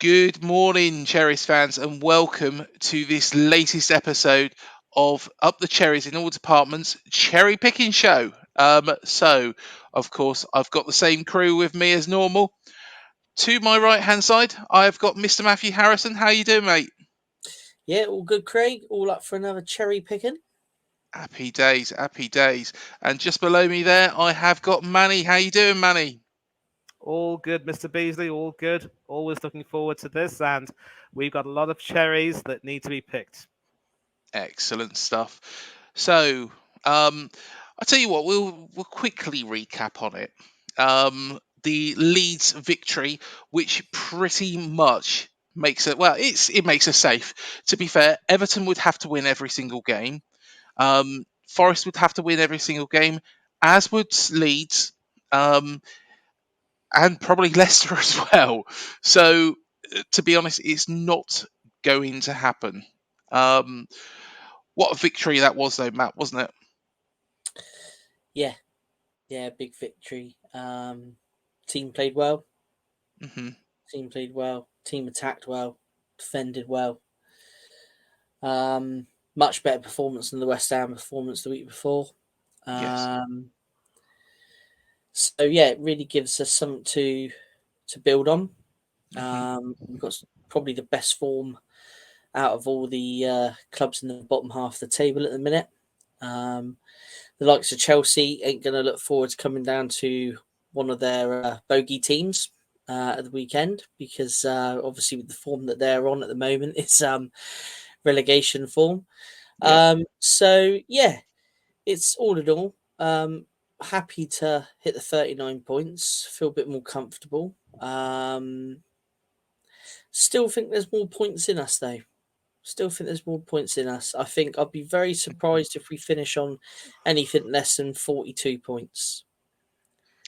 Good morning, Cherries fans, and welcome to this latest episode of Up the Cherries in all departments cherry picking show. Of course, I've got the same crew with me as normal. To my right hand side, I've got Mr. Matthew Harrison. How you doing, mate? Yeah, all good, Craig. All up for another cherry picking. Happy days, happy days. And just below me there, I have got Manny. How you doing, Manny? All good, Mr. Beasley, all good. Always looking forward to this, and we've got a lot of cherries that need to be picked. Excellent stuff. So, I'll tell you what, we'll quickly recap on it. The Leeds victory, which pretty much makes it it makes us safe. To be fair, Everton would have to win every single game. Forest would have to win every single game, as would Leeds, and probably Leicester as well. So, to be honest, it's not going to happen. Um, what a victory that was, though, Matt, wasn't it? Yeah, big victory. Team played well. Hmm. Team played well. Team attacked well. Defended well. Much better performance than the West Ham performance the week before. Yes. So yeah, it really gives us something to build on. Hmm. We've got probably the best form out of all the clubs in the bottom half of the table at the minute. The likes of Chelsea ain't going to look forward to coming down to one of their bogey teams at the weekend because obviously with the form that they're on at the moment, it's relegation form. Yep. So yeah, it's all in all. Happy to hit the 39 points, feel a bit more comfortable. Still think there's more points in us though. Still think there's more points in us. I think I'd be very surprised if we finish on anything less than 42 points.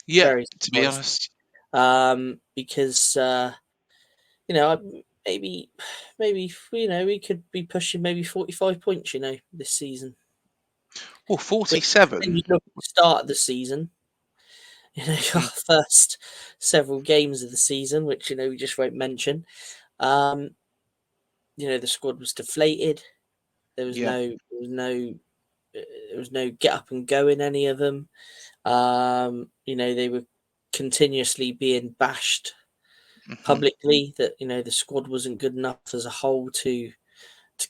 Yeah, Very to be surprised. honest. Because you know, maybe we could be pushing maybe 45 points, this season. Oh, Which, when 47. you look at the start of the season, our Mhm. first several games of the season, which we just won't mention. Um, the squad was deflated. There was Yeah. no get up and go in any of them. They were continuously being bashed Hmm. publicly that the squad wasn't good enough as a whole to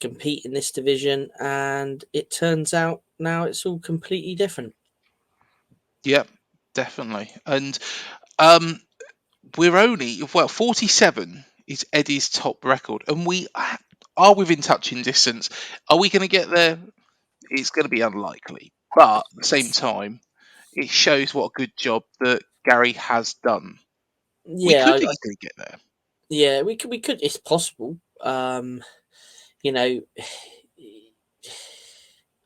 compete in this division, and it turns out now it's all completely different. Yep, definitely. And um, we're only 47 is Eddie's top record, and we are within touching distance. Are we going to get there? It's going to be unlikely, but at the same time, it shows what a good job that Gary has done. We Yeah, could easily get there. yeah, we could. It's possible. You know,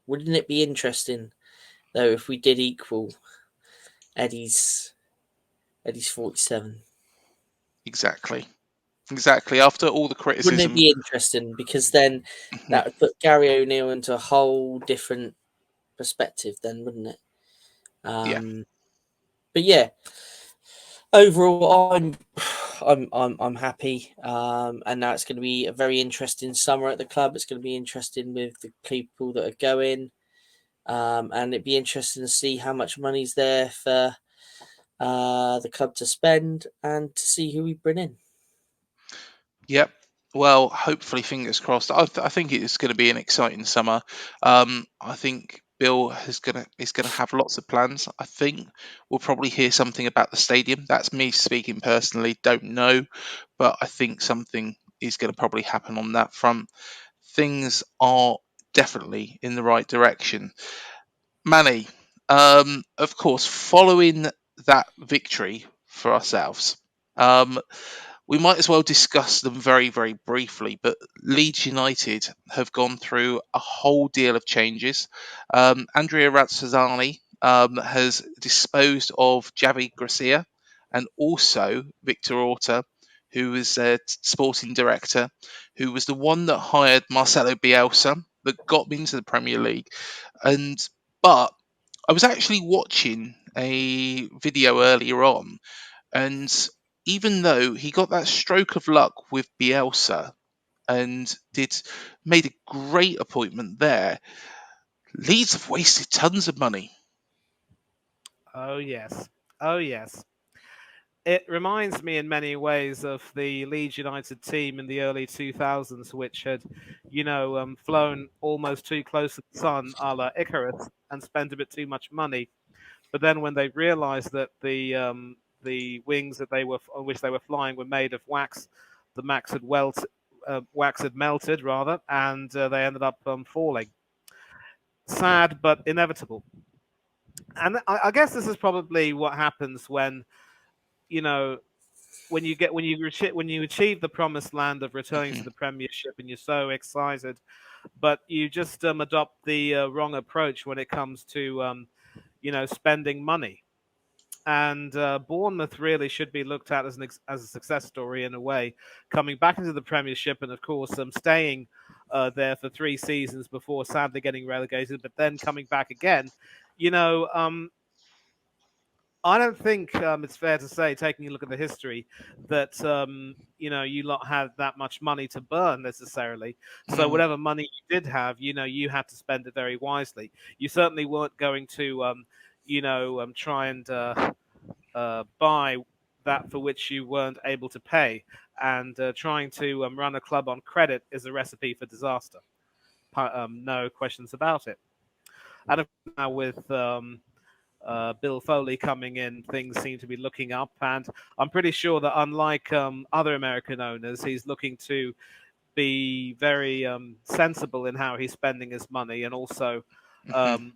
wouldn't it be interesting though if we did equal Eddie's 47? Exactly. Exactly. After all the Wouldn't it criticism. be interesting? Because then Mhm. that would put Gary O'Neill into a whole different perspective, then, wouldn't it? Yeah. But yeah, overall, I'm happy. And now it's going to be a very interesting summer at the club. It's going to be interesting with the people that are going. And it'd be interesting to see how much money's there for the club to spend and to see who we bring in. Yep. Well, hopefully, fingers crossed. I think it's going to be an exciting summer. I think Bill is gonna have lots of plans. I think we'll probably hear something about the stadium. That's me speaking personally. Don't know, but I think something is going to probably happen on that front. Things are definitely in the right direction. Manny, of course, following that victory for ourselves. Um, we might as well discuss them very, very briefly. But Leeds United have gone through a whole deal of changes. Andrea Razzani has disposed of Javi Gracia and also Victor Orta, who was a sporting director, who was the one that hired Marcelo Bielsa that got me into the Premier League. And but I was actually watching a video earlier on, and even though he got that stroke of luck with Bielsa and made a great appointment there, Leeds have wasted tons of money. Oh yes, oh yes. It reminds me in many ways of the Leeds United team in the early 2000s, which had, flown almost too close to the sun, a la Icarus, and spent a bit too much money. But then when they realised that the wings that they were on which they were flying were made of wax, the wax had melted rather, and they ended up falling. Sad but inevitable. And I guess this is probably what happens when you know when you achieve the promised land of returning to Mhm, the Premiership, and you're so excited, but you just adopt the wrong approach when it comes to spending money. And Bournemouth really should be looked at as a success story in a way, coming back into the Premiership, and of course staying there for 3 seasons before sadly getting relegated, but then coming back again. You know, I don't think it's fair to say, taking a look at the history, that you lot had that much money to burn necessarily. So mm, whatever money you did have, you had to spend it very wisely. You certainly weren't going to, try and buy that for which you weren't able to pay. And trying to run a club on credit is a recipe for disaster. No questions about it. And of course now with Bill Foley coming in, things seem to be looking up. And I'm pretty sure that unlike other American owners, he's looking to be very sensible in how he's spending his money. And also, mhm. um,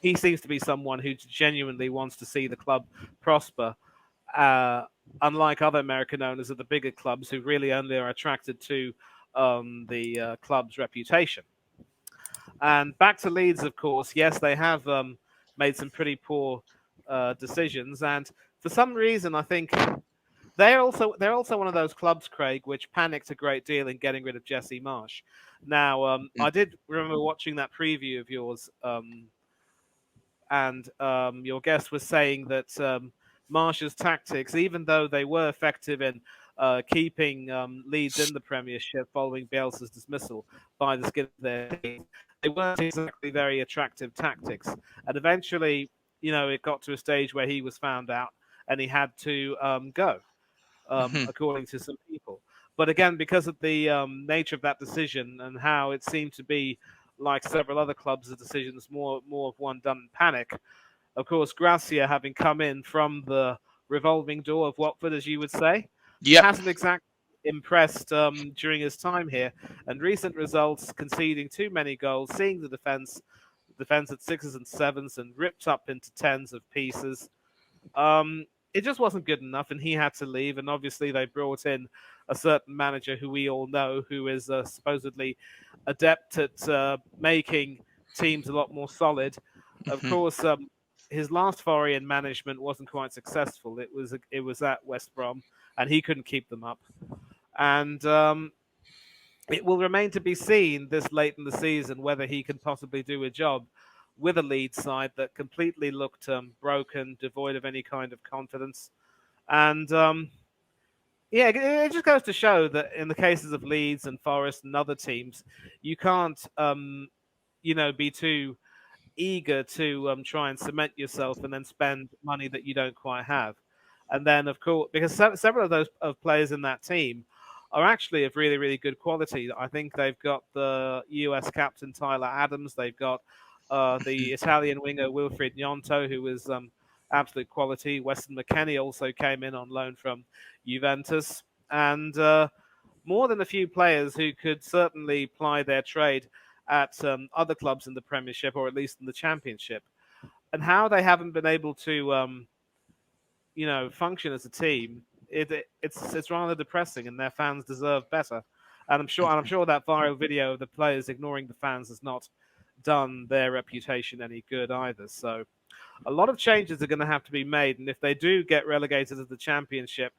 he seems to be someone who genuinely wants to see the club prosper. Uh, Unlike other American owners of the bigger clubs who really only are attracted to the club's reputation. And back to Leeds, of course. Yes, they have made some pretty poor decisions, and for some reason, I think they're also one of those clubs, Craig, which panicked a great deal in getting rid of Jesse Marsh. Now, Mm, I did remember watching that preview of yours, and your guest was saying that Marsh's tactics, even though they were effective in keeping Leeds in the Premiership following Bielsa's dismissal by the skin of their teeth, they weren't exactly very attractive tactics. And eventually, it got to a stage where he was found out and he had to go, mhm. according to some people. But again, because of the nature of that decision and how it seemed to be, like several other clubs, the decisions more of one done in panic. Of course, Gracia, having come in from the revolving door of Watford, as you would say, Yep. hasn't exactly impressed during his time here. And recent results, conceding too many goals, seeing the defense at sixes and sevens and ripped up into tens of pieces. Um, it just wasn't good enough, and he had to leave. And obviously, they brought in a certain manager who we all know, who is supposedly adept at making teams a lot more solid. Of Mhm. course, his last foray in management wasn't quite successful. It was at West Brom, and he couldn't keep them up. And it will remain to be seen this late in the season whether he can possibly do a job with a lead side that completely looked broken, devoid of any kind of confidence. And yeah, it just goes to show that in the cases of Leeds and Forest and other teams, you can't, be too eager to try and cement yourself and then spend money that you don't quite have. And then, of course, because several of those of players in that team are actually of really, really good quality. I think they've got the US captain Tyler Adams. They've got the Italian winger Wilfried Gnonto, who is absolute quality. Weston McKennie also came in on loan from Juventus. And more than a few players who could certainly ply their trade at other clubs in the Premiership or at least in the Championship. And how they haven't been able to, function as a team, it's rather depressing, and their fans deserve better. And I'm sure that viral video of the players ignoring the fans has not done their reputation any good either. So a lot of changes are going to have to be made, and if they do get relegated to the Championship,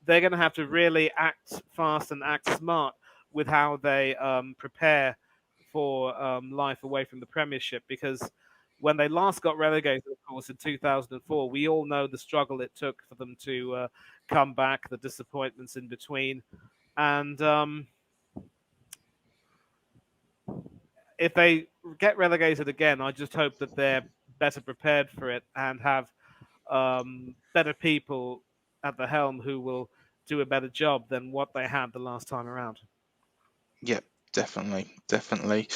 they're going to have to really act fast and act smart with how they prepare for life away from the Premiership, because when they last got relegated, of course, in 2004, we all know the struggle it took for them to come back, the disappointments in between. And if they get relegated again, I just hope that they're better prepared for it and have better people at the helm who will do a better job than what they had the last time around. Yeah, definitely.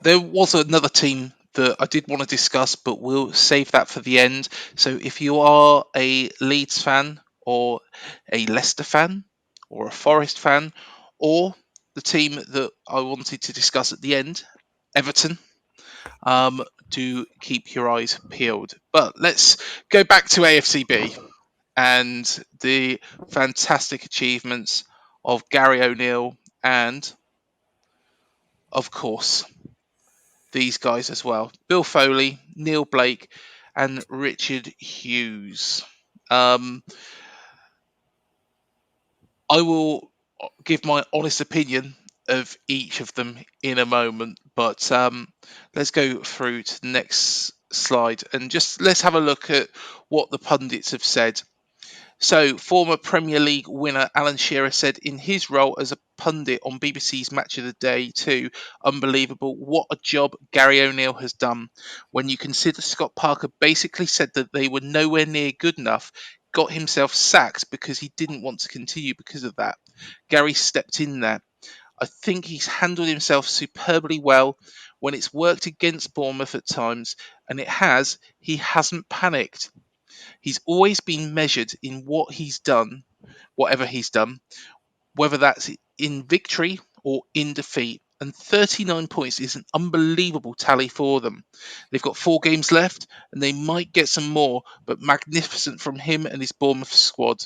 There was another team that I did want to discuss, but we'll save that for the end. So if you are a Leeds fan, or a Leicester fan, or a Forest fan, or the team that I wanted to discuss at the end, Everton, do keep your eyes peeled. But let's go back to AFCB and the fantastic achievements of Gary O'Neill and, of course, these guys as well: Bill Foley, Neil Blake, and Richard Hughes. Um, I will give my honest opinion of each of them in a moment, but let's go through to the next slide and just let's have a look at what the pundits have said. So, former Premier League winner Alan Shearer said in his role as a pundit on BBC's Match of the Day 2, unbelievable, what a job Gary O'Neill has done. When you consider Scott Parker basically said that they were nowhere near good enough, got himself sacked because he didn't want to continue because of that. Gary stepped in there. I think he's handled himself superbly well. When it's worked against Bournemouth at times, and it has, he hasn't panicked. He's always been measured in what he's done, whatever he's done, whether that's in victory or in defeat. And 39 points is an unbelievable tally for them. They've got 4 games left and they might get some more, but magnificent from him and his Bournemouth squad.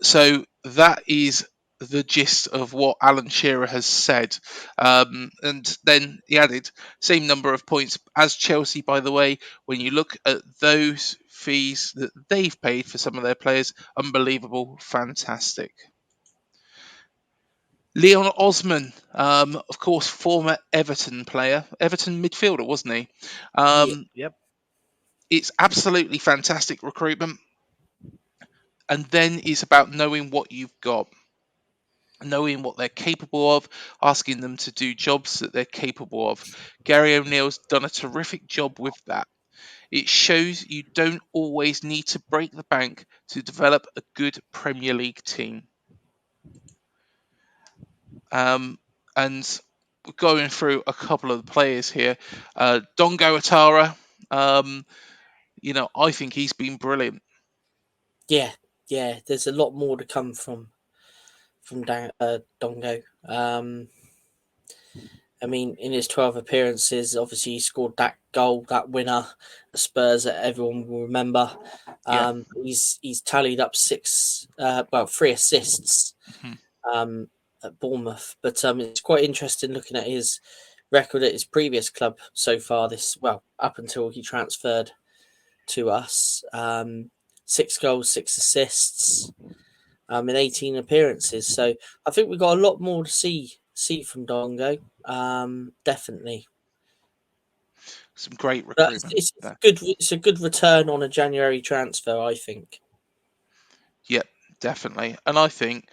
So that is the gist of what Alan Shearer has said. And then he added, same number of points as Chelsea, by the way. When you look at those fees that they've paid for some of their players, unbelievable, fantastic. Leon Osman, of course, former Everton player, Everton midfielder, wasn't he? Yeah, Yep. It's absolutely fantastic recruitment. And then it's about knowing what you've got, knowing what they're capable of, asking them to do jobs that they're capable of. Gary O'Neill's done a terrific job with that. It shows you don't always need to break the bank to develop a good Premier League team. And going through a couple of the players here, Dongo Atara, I think he's been brilliant. yeah, yeah. There's a lot more to come from Dongo. I mean, in his 12 appearances, obviously he scored that goal, that winner, the Spurs that everyone will remember. Yeah. He's tallied up 3 assists Mhm. at Bournemouth. But it's quite interesting looking at his record at his previous club so far. Up until he transferred to us, 6 goals, 6 assists, in 18 appearances. So I think we've got a lot more to see from Dongo. Definitely. Some great But recruitment it's there. good. It's a good return on a January transfer, I think. Yep, definitely. And I think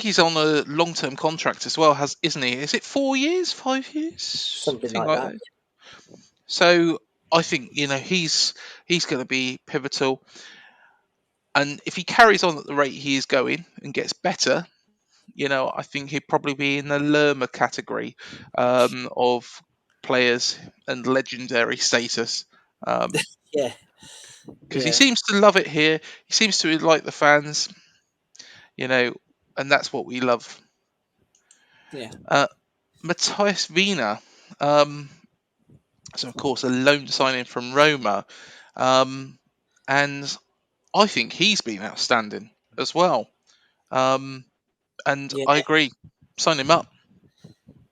he's on a long-term contract as well, isn't he? Is it 4 years, 5 years, Something something like like that. that? So I think he's going to be pivotal. And if he carries on at the rate he is going and gets better, I think he'd probably be in the Lerma category of players and legendary status. Yeah, Because he yeah, seems to love it here. He seems to like the fans, you know, and that's what we love. yeah, Uh, Matthias Wiener, um, so of course a loan signing from Roma, um, and I think he's been outstanding as well. Um, and yeah, I agree, sign him up.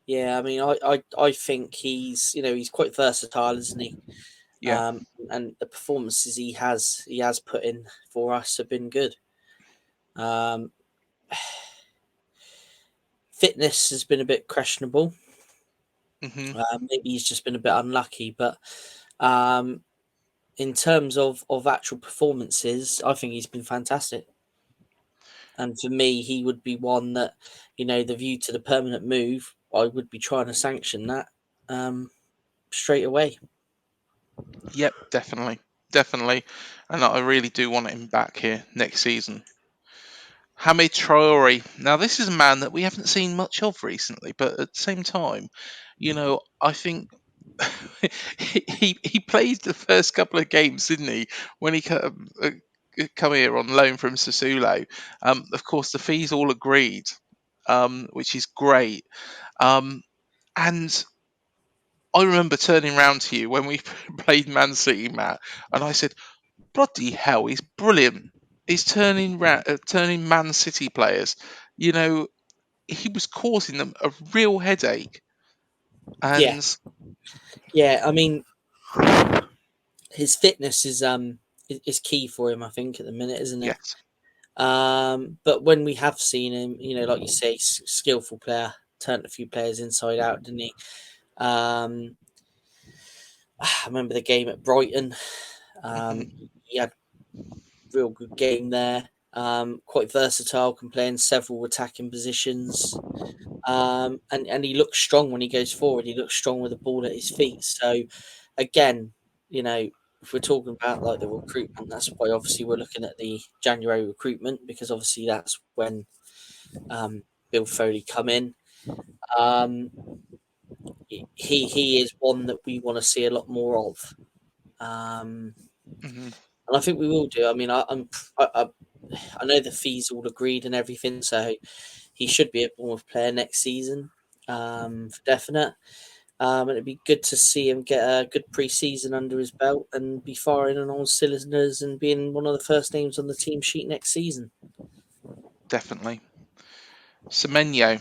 yeah. I mean, I think he's quite versatile, isn't he? Yeah, And the performances he has put in for us have been good. Um, Fitness has been a bit questionable. Hmm. Maybe he's just been a bit unlucky, but um, in terms of actual performances, I think he's been fantastic. And for me, he would be one that, the view to the permanent move, I would be trying to sanction that um, straight away. Yep, definitely, definitely, and I really do want him back here next season. Hamid Traore. Now, this is a man that we haven't seen much of recently, but at the same time, I think he played the first couple of games, didn't he? When he come here on loan from Sassuolo. Of course, the fees all agreed, which is great. Um, and I remember turning round to you when we played Man City, Matt, and I said, "Bloody hell, he's brilliant. He's turning Man City players. You know, he was causing them a real headache." Yeah, And yeah. I mean, his fitness is key for him. I think at the minute, isn't it? yes, But when we have seen him, like you say, skillful player, turned a few players inside out, didn't he? Um, I remember the game at Brighton. hmm, He had a real good game there. Quite versatile, can play in several attacking positions. And he looks strong when he goes forward. He looks strong with the ball at his feet. So, again, if we're talking about like the recruitment, that's why obviously we're looking at the January recruitment, because obviously that's when Bill Foley come in. Um, he is one that we want to see a lot more of, hmm, and I think we will do. I mean, I know the fees all agreed and everything, so he should be a Bournemouth player next season, for definite. And it'd be good to see him get a good pre-season under his belt and be firing on all cylinders and being one of the first names on the team sheet next season. definitely. Semenyo.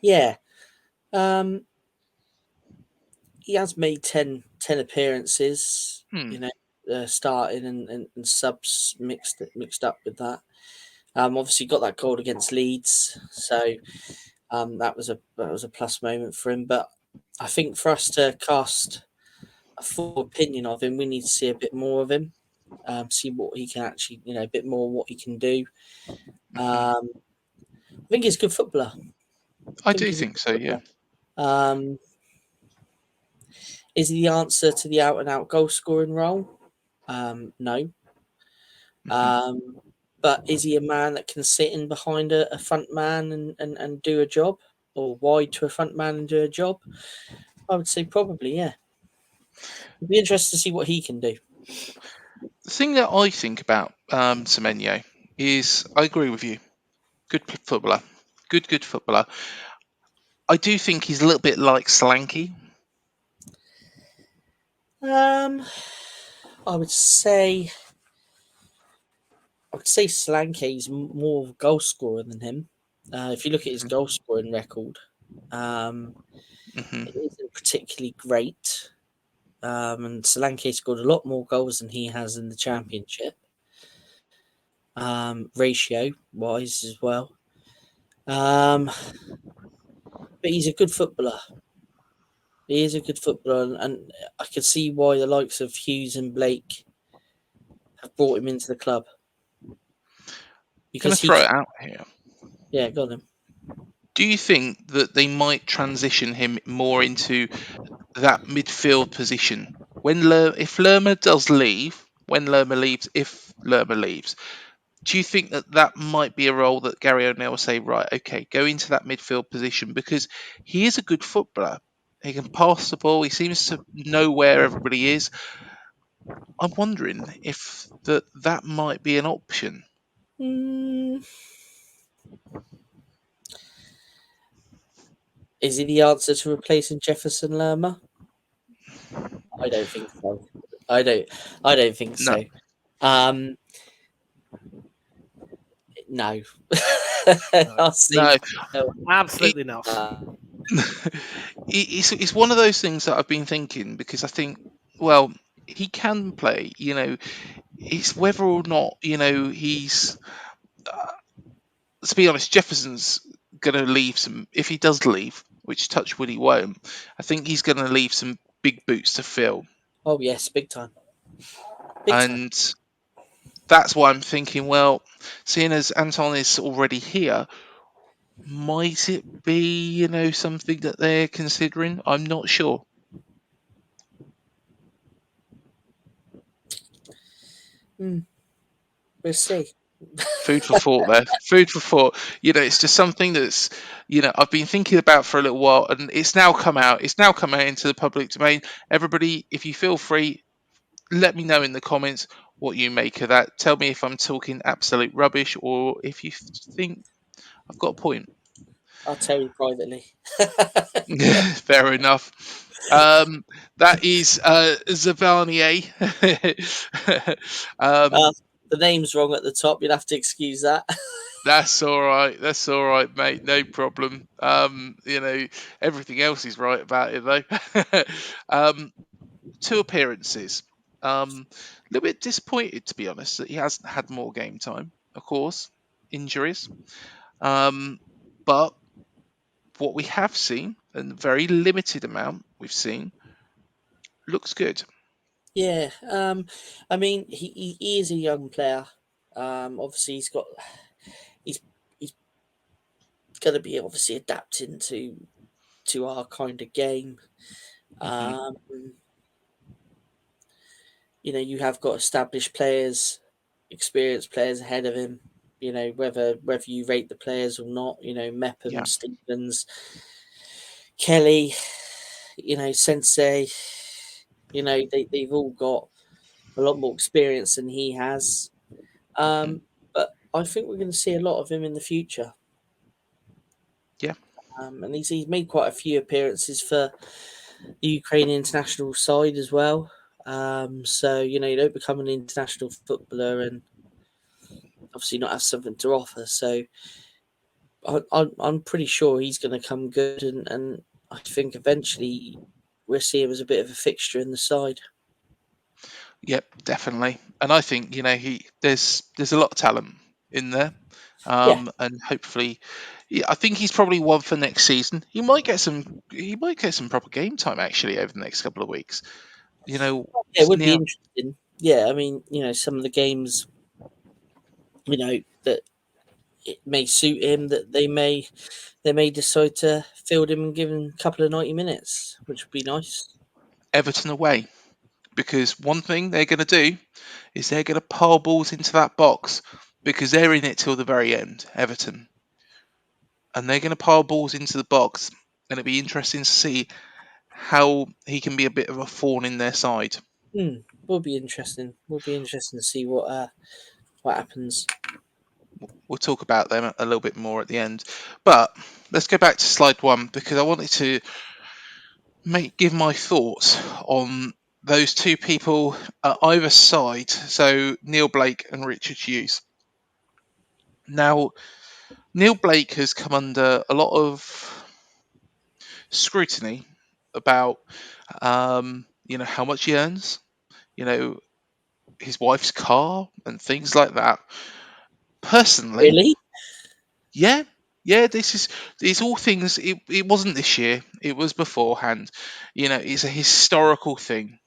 Yeah, um, he has made 10 appearances, Hmm. starting and subs mixed up with that. Obviously got that goal against Leeds, so that was a plus moment for him. But I think for us to cast a full opinion of him, we need to see a bit more of him, see what he can actually, a bit more what he can do. Hmm. I think he's a good footballer. I I think do he's a think good so. Yeah. footballer. Um, is he the answer to the out and out goal scoring role? No. Hmm. Um, but is he a man that can sit in behind a front man and do a job, or wide to a front man and do a job? I would say probably, yeah. It'd be interesting to see what he can do. The thing that I think about Semenyo is I agree with you. Good footballer. Good footballer. I do think he's a little bit like Slanky. Um, I would say Solanke's more of a goal scorer than him. If you look at his goal scoring record, um, Hmm. it isn't particularly great. And Solanke scored a lot more goals than he has in the championship, ratio wise as well. Um, but he's a good footballer. He is a good footballer, and I can see why the likes of Hughes and Blake have brought him into the club, Going to because he throw can. it out here. Yeah, got him. Do you think that they might transition him more into that midfield position if Lerma does leave? When Lerma leaves, if Lerma leaves, do you think that that might be a role that Gary O'Neill will say, right, okay, go into that midfield position because he is a good footballer. He can pass the ball. He seems to know where everybody is. I'm wondering if that might be an option. Mm, is he the answer to replacing Jefferson Lerma? I don't think so. I don't. I don't think No, so. Um, no. No, I'll say no. no. It, absolutely not. it's one of those things that I've been thinking because I think, well, he can play. It's whether or not he's. To be honest, Jefferson's going to leave some. If he does leave, which touch wood he won't, I think he's going to leave some big boots to fill. Oh yes, big time. Big time. And that's why I'm thinking, well, seeing as Anton is already here, might it be, something that they're considering? I'm not sure. We'll see. Food for thought there. Food for thought. It's just something that's, I've been thinking about for a little while, and it's now come out. It's now come out into the public domain. Everybody, if you feel free, let me know in the comments what you make of that. Tell me if I'm talking absolute rubbish or if you think I've got a point. I'll tell you privately. Fair enough. That is Zavanier. Uh, um, the name's wrong at the top. You'll have to excuse that. that's all right. That's all right, mate. No problem. Everything else is right about it though. 2 appearances. A little bit disappointed, to be honest, that he hasn't had more game time. Of course, injuries. But what we have seen, and the very limited amount we've seen, looks good. Yeah. I mean, he is a young player. Obviously, he's he's going to be obviously adapting to our kind of game. Hmm. Um, you have got established players, experienced players ahead of him. Whether you rate the players or not. Yeah. Mepham, Stevens, Kelly. Sensei. They've all got a lot more experience than he has. Hmm. But I think we're going to see a lot of him in the future. Yeah. And he's made quite a few appearances for the Ukrainian international side as well. So you don't become an international footballer and obviously not have something to offer. So I'm pretty sure he's going to come good, and I think eventually we'll see him as a bit of a fixture in the side. Yep, definitely. And I think there's a lot of talent in there, Yeah, and hopefully, yeah, I think he's probably one for next season. He might get some proper game time actually over the next couple of weeks. You know, yeah, it would be now interesting. Yeah, I mean, some of the games, that it may suit him that they may decide to field him and give him a couple of 90 minutes, which would be nice. Everton away, because one thing they're going to do is they're going to pile balls into that box because they're in it till the very end, Everton, and they're going to pile balls into the box, and it'll be interesting to see how he can be a bit of a thorn in their side. Will be interesting. Will be interesting to see what happens. We'll talk about them a little bit more at the end, but let's go back to slide 1 because I wanted to give my thoughts on those 2 people at either side. So Neil Blake and Richard Hughes. Now, Neil Blake has come under a lot of scrutiny about, how much he earns, you know, his wife's car and things like that. Personally, Really? yeah, yeah, these all things. It wasn't this year; it was beforehand. It's a historical thing.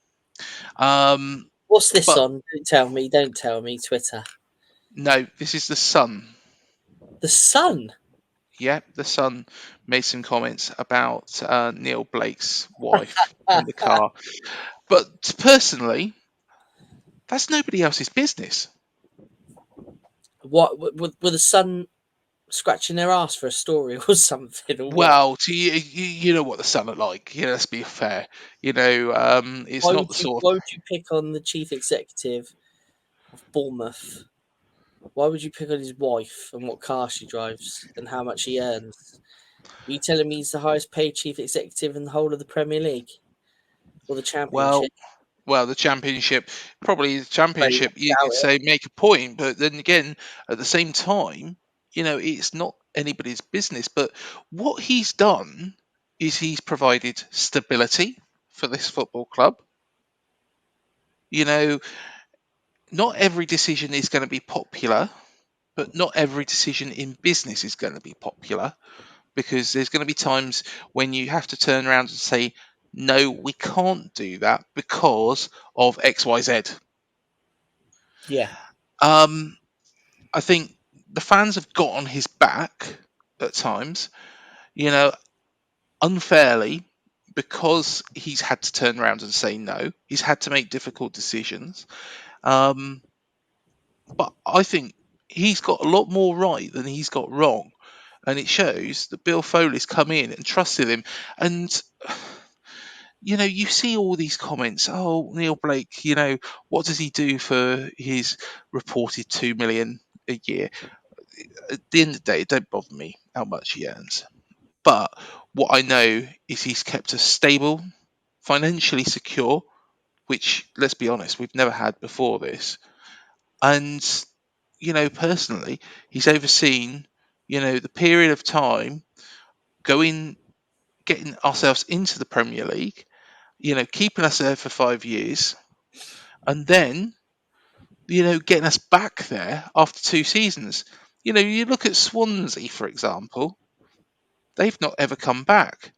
Um, What's this but on? Don't tell me. Don't tell me. Twitter. no, this is the Sun. The Sun. Yeah, the Sun made some comments about Neil Blake's wife and the car. But personally, that's nobody else's business. What were the Sun scratching their ass for a story or something or what? Well, you know what the Sun are like. Let's be fair. It's Why not would the you sort. why would you pick on the chief executive of Bournemouth? Why would you pick on his wife and what car she drives and how much he earns? Are you telling me he's the highest paid chief executive in the whole of the Premier League or the Well, Championship? the championship, probably the Very championship. much You doubt could it. say make a point, but then again, at the same time, it's not anybody's business. But what he's done is he's provided stability for this football club. You know, not every decision is going to be popular, but not every decision in business is going to be popular because there's going to be times when you have to turn around and say, no, we can't do that because of XYZ. Yeah. I think the fans have got on his back at times, you know, unfairly, because he's had to turn around and say no. He's had to make difficult decisions. Um, but I think he's got a lot more right than he's got wrong. And it shows that Bill Foley's come in and trusted him. And, you see all these comments. Oh, Neil Blake, what does he do for his reported 2 million a year? At the end of the day, it don't bother me how much he earns. But what I know is he's kept us stable, financially secure, which, let's be honest, we've never had before this. And, personally, he's overseen, the period of time getting ourselves into the Premier League, keeping us there for 5 years, and then, getting us back there after 2 seasons. You look at Swansea, for example, they've not ever come back.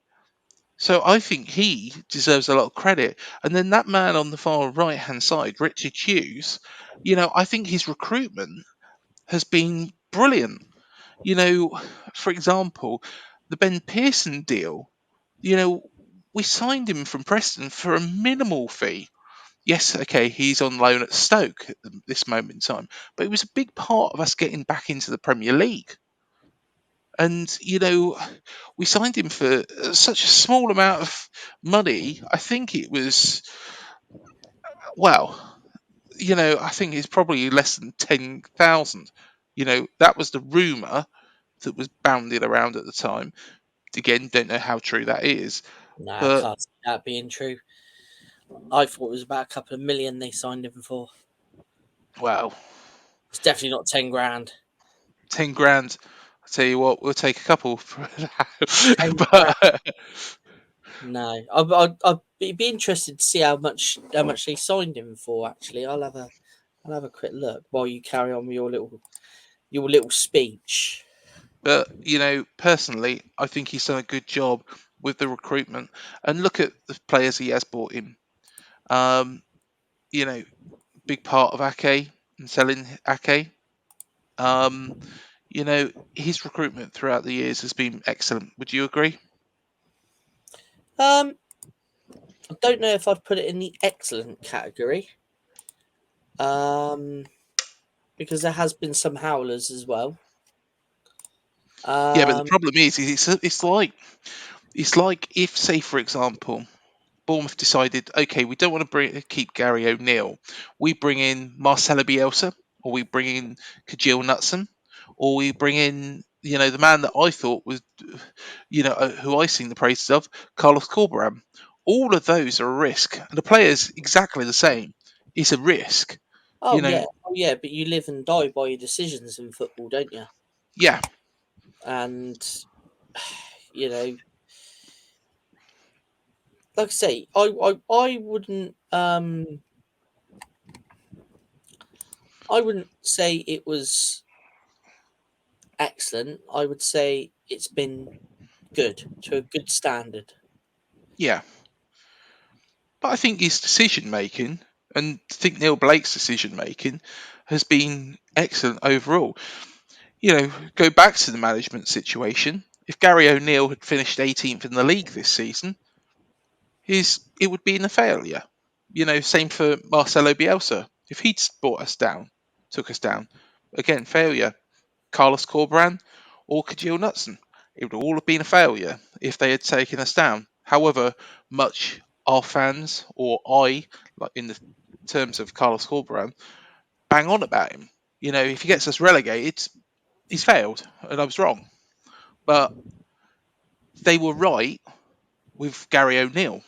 So I think he deserves a lot of credit. And then that man on the far right hand side, Richard Hughes, I think his recruitment has been brilliant. You know, for example, the Ben Pearson deal, you know, we signed him from Preston for a minimal fee. Yes, okay, he's on loan at Stoke at this moment in time, but it was a big part of us getting back into the Premier League. And, we signed him for such a small amount of money. I think it was, well, I think it's probably less than 10,000. That was the rumour that was bounded around at the time. Again, don't know how true that is, No, I but can't see that being true. I thought it was about a couple of million they signed him for. well, It's definitely not 10 grand. 10 grand. I tell you what, we'll take a couple for 10 that. grand. But No, I'd be interested to see how much they signed him for. Actually, I'll have a quick look while you carry on with your little speech. personally, I think he's done a good job with the recruitment. And look at the players he has brought in. Um, you know, big part of Ake and selling Ake. Um, his recruitment throughout the years has been excellent. Would you agree? Um, I don't know if I'd put it in the excellent category. Um, because there has been some howlers as well. Yeah, but the Um, problem is it's like if, say, for example, Bournemouth decided, okay, we don't want to keep Gary O'Neill. We bring in Marcelo Bielsa, or we bring in Kajil Knutson, or we bring in, the man that I thought was, who I sing the praises of, Carlos Corberan. All of those are a risk, and the player's exactly the same. It's a risk, you know. oh yeah, but you live and die by your decisions in football, don't you? Yeah, And you know, like I say, I wouldn't say it was excellent. I would say it's been good to a good standard. yeah. But I think his decision making, and I think Neil Blake's decision making, has been excellent overall. Go back to the management situation. If Gary O'Neill had finished 18th in the league this season, it would be a failure. Same for Marcelo Bielsa. If he'd brought us down, took us down, again, failure. Carlos Corberan or Kajil Knutson, it would all have been a failure if they had taken us down. However much our fans or I, like in the terms of Carlos Corberan, bang on about him. If he gets us relegated, he's failed, and I was wrong. But they were right with Gary O'Neill.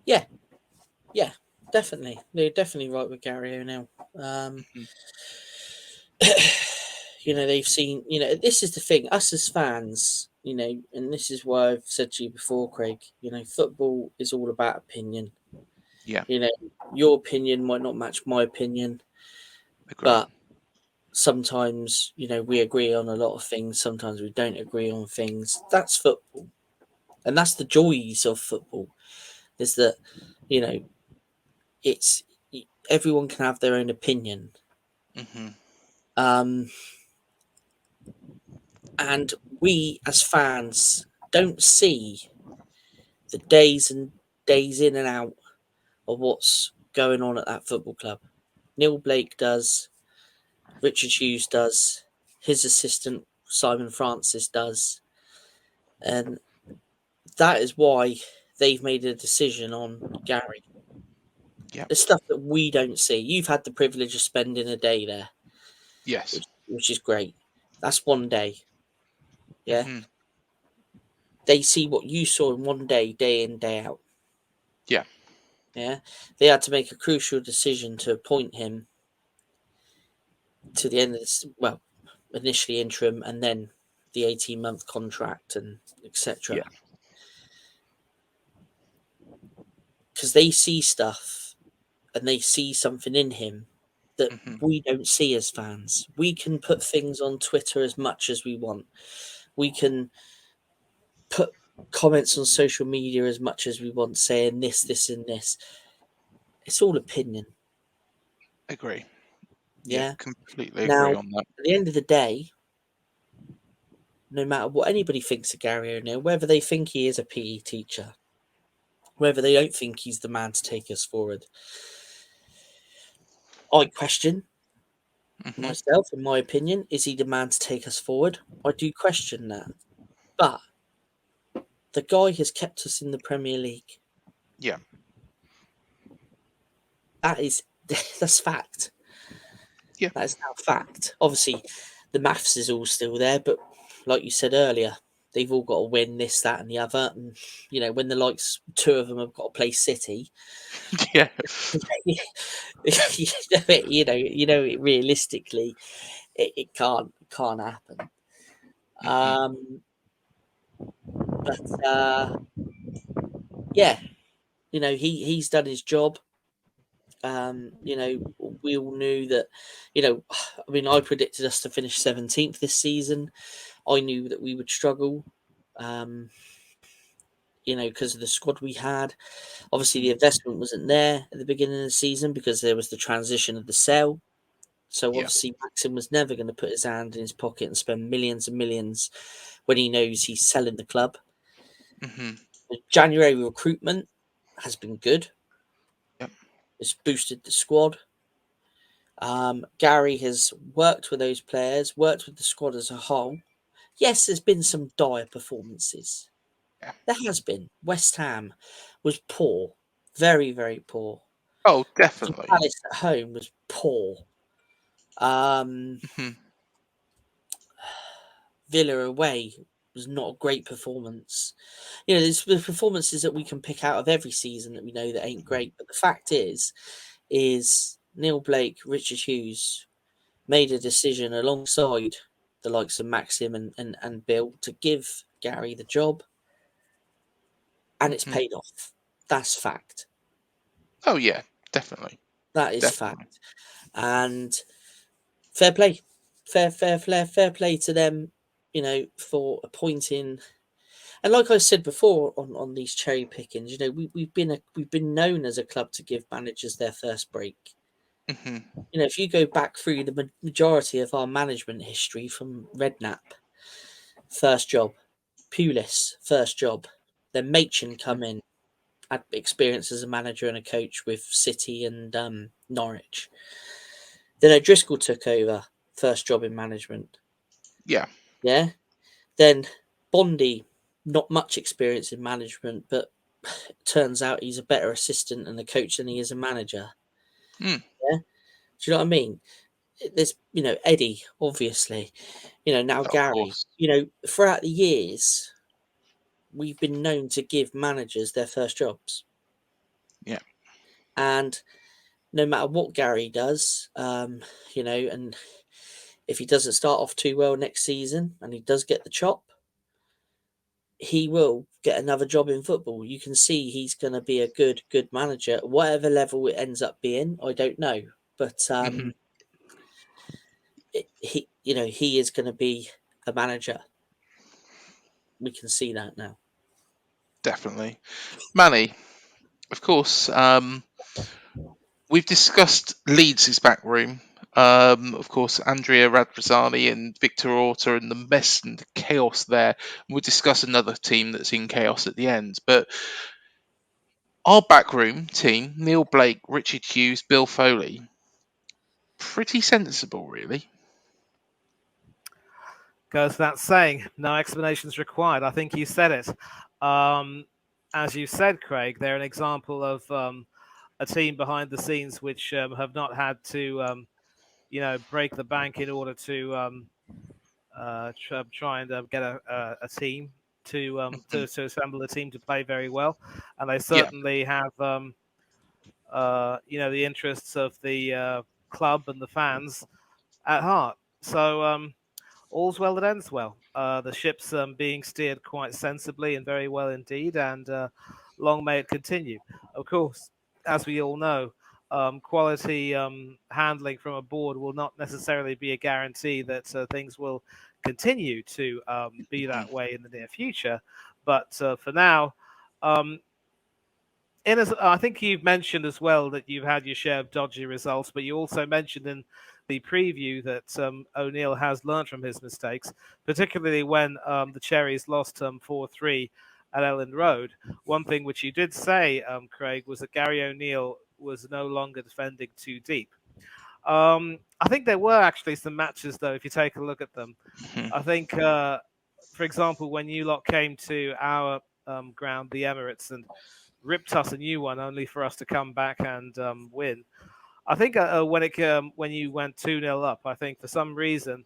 Yeah, yeah, definitely. They're definitely right with Gary O'Neill. Um, Mhm. they've seen, this is the thing, us as fans, and this is why I've said to you before, Craig, football is all about opinion. Yeah, You know, your opinion might not match my opinion, agree. but sometimes, we agree on a lot of things. Sometimes we don't agree on things. That's football. And that's the joys of football, is that, it's everyone can have their own opinion. Hmm. Um, and we as fans don't see the days and days in and out of what's going on at that football club. Neil Blake does, Richard Hughes does, his assistant Simon Francis does, and that is why they've made a decision on Gary. Yeah. The stuff that we don't see. You've had the privilege of spending a day there, Yes. which is great. That's one day. Yeah. Hmm. They see what you saw in one day, day in, day out. Yeah. Yeah. They had to make a crucial decision to appoint him to the end of this, well, initially interim and then the 18-month contract and etc. Yeah. Because they see stuff and they see something in him that Hmm. we don't see as fans. We can put things on Twitter as much as we want. We can put comments on social media as much as we want, saying this, this, and this. It's all opinion. Agree. Yeah. Yeah. Completely Now, agree on that. at the end of the day, no matter what anybody thinks of Gary O'Neill, whether they think he is a PE teacher, whether they don't think he's the man to take us forward, I question Hmm. myself, in my opinion, is he the man to take us forward? I do question that. But the guy has kept us in the Premier League. Yeah. That's fact. Yeah. That is now fact. Obviously, the maths is all still there, but like you said earlier, they've all got to win this, that, and the other. And when the likes two of them have got to play City, Yeah. realistically, it can't happen. Hmm. But yeah, he's done his job. We all knew that, I mean, I predicted us to finish 17th this season. I knew that we would struggle, um, because of the squad we had. Obviously, the investment wasn't there at the beginning of the season because there was the transition of the sale. So Yeah. obviously, Maxim was never going to put his hand in his pocket and spend millions and millions when he knows he's selling the club. Hmm. The January recruitment has been good. Yep. It's boosted the squad. Gary has worked with those players, worked with the squad as a whole. Yes, there's been some dire performances. Yeah. There has been. West Ham was poor, very, very poor. Oh, Crystal definitely. Palace at home was poor. Um, Hmm. Villa away was not a great performance. There's the performances that we can pick out of every season that we know that ain't great. But the fact is Neil Blake, Richard Hughes made a decision alongside the likes of Maxim and Bill to give Gary the job, and it's Hmm. paid off. That's fact. Oh, yeah. Definitely. That is Definitely. fact. And fair play. Fair play to them, for appointing. And like I said before on these cherry pickings, we've been known as a club to give managers their first break. Hmm. If you go back through the majority of our management history from Redknapp, first job, Pulis, first job, then Machin come in, had experience as a manager and a coach with City and Norwich. Then O'Driscoll took over, first job in management. Yeah. Yeah. Then Bondi, not much experience in management, but turns out he's a better assistant and a coach than he is a manager. Mm. Yeah. Do you know what I mean? There's, Eddie, obviously, now Of Gary, course. throughout the years, we've been known to give managers their first jobs. Yeah. And no matter what Gary does, and if he doesn't start off too well next season and he does get the chop, he will get another job in football. You can see he's going to be a good manager. Whatever level it ends up being, I don't know. But Hmm. he is going to be a manager. We can see that now. Definitely. Manny, of course, we've discussed Leeds' back room. Of course, Andrea Radrizzani and Victor Orta and the mess and the chaos there. We'll discuss another team that's in chaos at the end. But our backroom team, Neil Blake, Richard Hughes, Bill Foley, pretty sensible, really. Goes without saying, no explanations required. I think you said it. As you said, Craig, they're an example of a team behind the scenes which have not had to, break the bank in order to try and get a team to assemble a team to play very well, and they Yeah. certainly have, the interests of the club and the fans at heart. So. All's well that ends well. The ship's being steered quite sensibly and very well indeed, and long may it continue. Of course, as we all know, quality handling from a board will not necessarily be a guarantee that things will continue to be Mhm. that way in the near future. But for now, um, I think you've mentioned as well that you've had your share of dodgy results, but you also mentioned in the preview that O'Neill has learned from his mistakes, particularly when the Cherries lost 4-3 at Elland Road. One thing which you did say, Craig, was that Gary O'Neill was no longer defending too deep. I think there were actually some matches, though, if you take a look at them. Mhm. I think, for example, when you lot came to our ground, the Emirates, and ripped us a new one, only for us to come back and win. I think when you went 2-0 up, I think for some reason,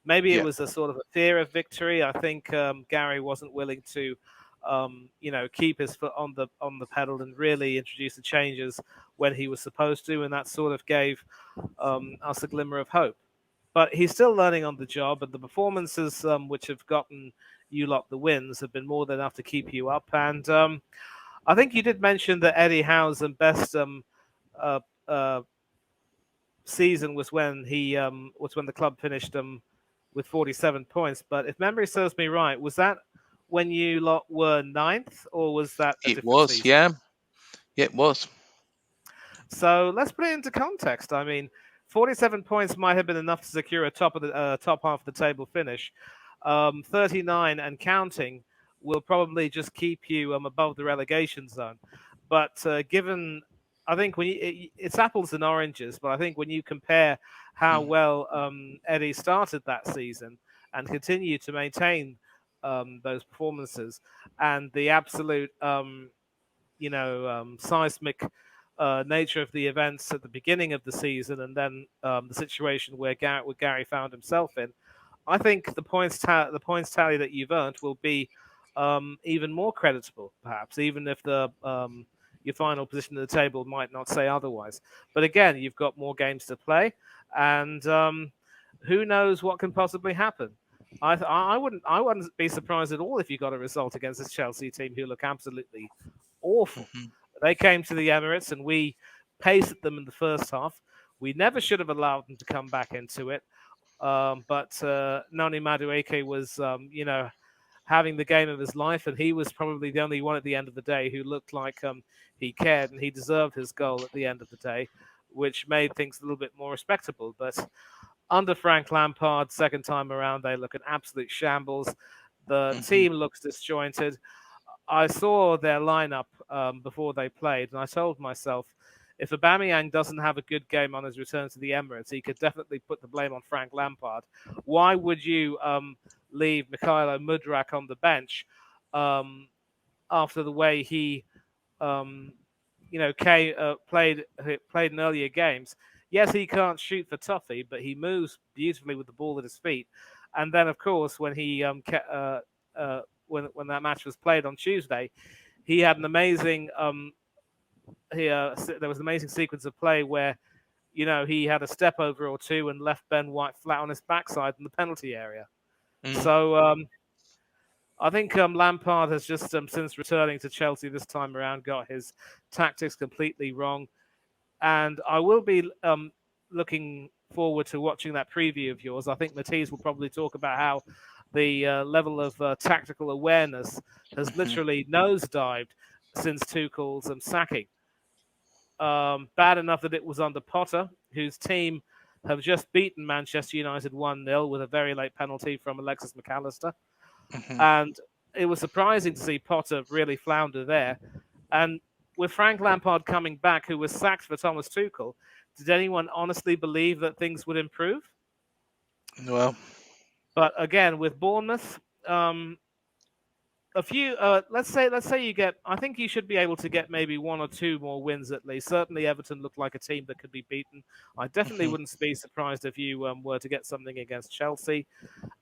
maybe it Yeah. was a sort of a fear of victory. I think Gary wasn't willing to, keep his foot on the pedal and really introduce the changes when he was supposed to, and that sort of gave us a glimmer of hope. But he's still learning on the job, and the performances which have gotten you lot the wins have been more than enough to keep you up. And I think you did mention that Eddie Howe's best uh, uh, season was when the club finished with 47 points. But if memory serves me right, was that when you lot were ninth, or was that a It different was, season? yeah. Yeah, it was. So let's put it into context. I mean, 47 points might have been enough to secure a top half of the table finish. 39 and counting will probably just keep you above the relegation zone. But given, I think it's apples and oranges. But I think when you compare how Mm. well Eddie started that season and continued to maintain those performances, and the absolute seismic nature of the events at the beginning of the season, and then the situation where Gary found himself in, I think the points tally that you've earned will be even more creditable, perhaps, even if the your final position at the table might not say otherwise. But again, you've got more games to play, and who knows what can possibly happen. I wouldn't be surprised at all if you got a result against this Chelsea team who look absolutely awful. Mhm. They came to the Emirates and we paced them in the first half. We never should have allowed them to come back into it. But Noni Madueke was, having the game of his life, and he was probably the only one at the end of the day who looked like he cared, and he deserved his goal at the end of the day, which made things a little bit more respectable. But under Frank Lampard, second time around, they look an absolute shambles. The Mhm. team looks disjointed. I saw their lineup before they played, and I told myself, if Aubameyang doesn't have a good game on his return to the Emirates, he could definitely put the blame on Frank Lampard. Why would you leave Mikhailo Mudrak on the bench um, after the way he, um, played in earlier games? Yes, he can't shoot for Tuffy, but he moves beautifully with the ball at his feet. And then, of course, when he when that match was played on Tuesday, he had an amazing there was an amazing sequence of play where he had a step over or two and left Ben White flat on his backside in the penalty area. Mm. So I think Lampard has just since returning to Chelsea this time around got his tactics completely wrong, and I will be looking forward to watching that preview of yours. I think Matisse will probably talk about how the level of tactical awareness has literally nosedived since Tuchel's sacking. Bad enough that it was under Potter, whose team have just beaten Manchester United 1-0 with a very late penalty from Alexis McAllister. And it was surprising to see Potter really flounder there. And with Frank Lampard coming back, who was sacked for Thomas Tuchel, did anyone honestly believe that things would improve? Well, but again, with Bournemouth, a few. Let's say you get. I think you should be able to get maybe one or two more wins at least. Certainly, Everton looked like a team that could be beaten. I definitely wouldn't be surprised if you were to get something against Chelsea,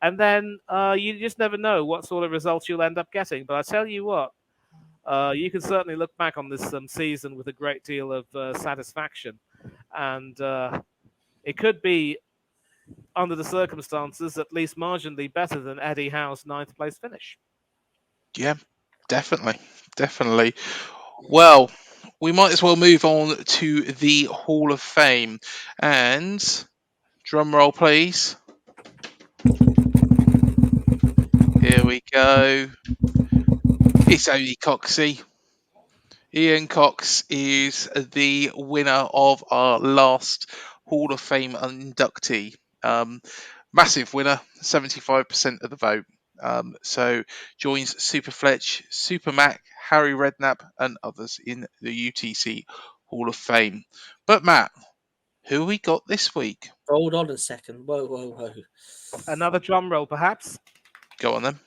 and then you just never know what sort of results you'll end up getting. But I tell you what, you can certainly look back on this season with a great deal of satisfaction, and it could be, under the circumstances, at least marginally better than Eddie Howe's 9th place finish. yeah, definitely. Well, we might as well move on to the Hall of Fame. And drum roll, please. Here we go. It's only Coxie. Ian Cox is the winner of our last Hall of Fame inductee. Massive winner, 75% of the vote. So joins Super Fletch, Super Mac, Harry Redknapp, and others in the UTC Hall of Fame. But Matt, who we got this week? Hold on a second. Whoa. Another drum roll, perhaps? Go on then.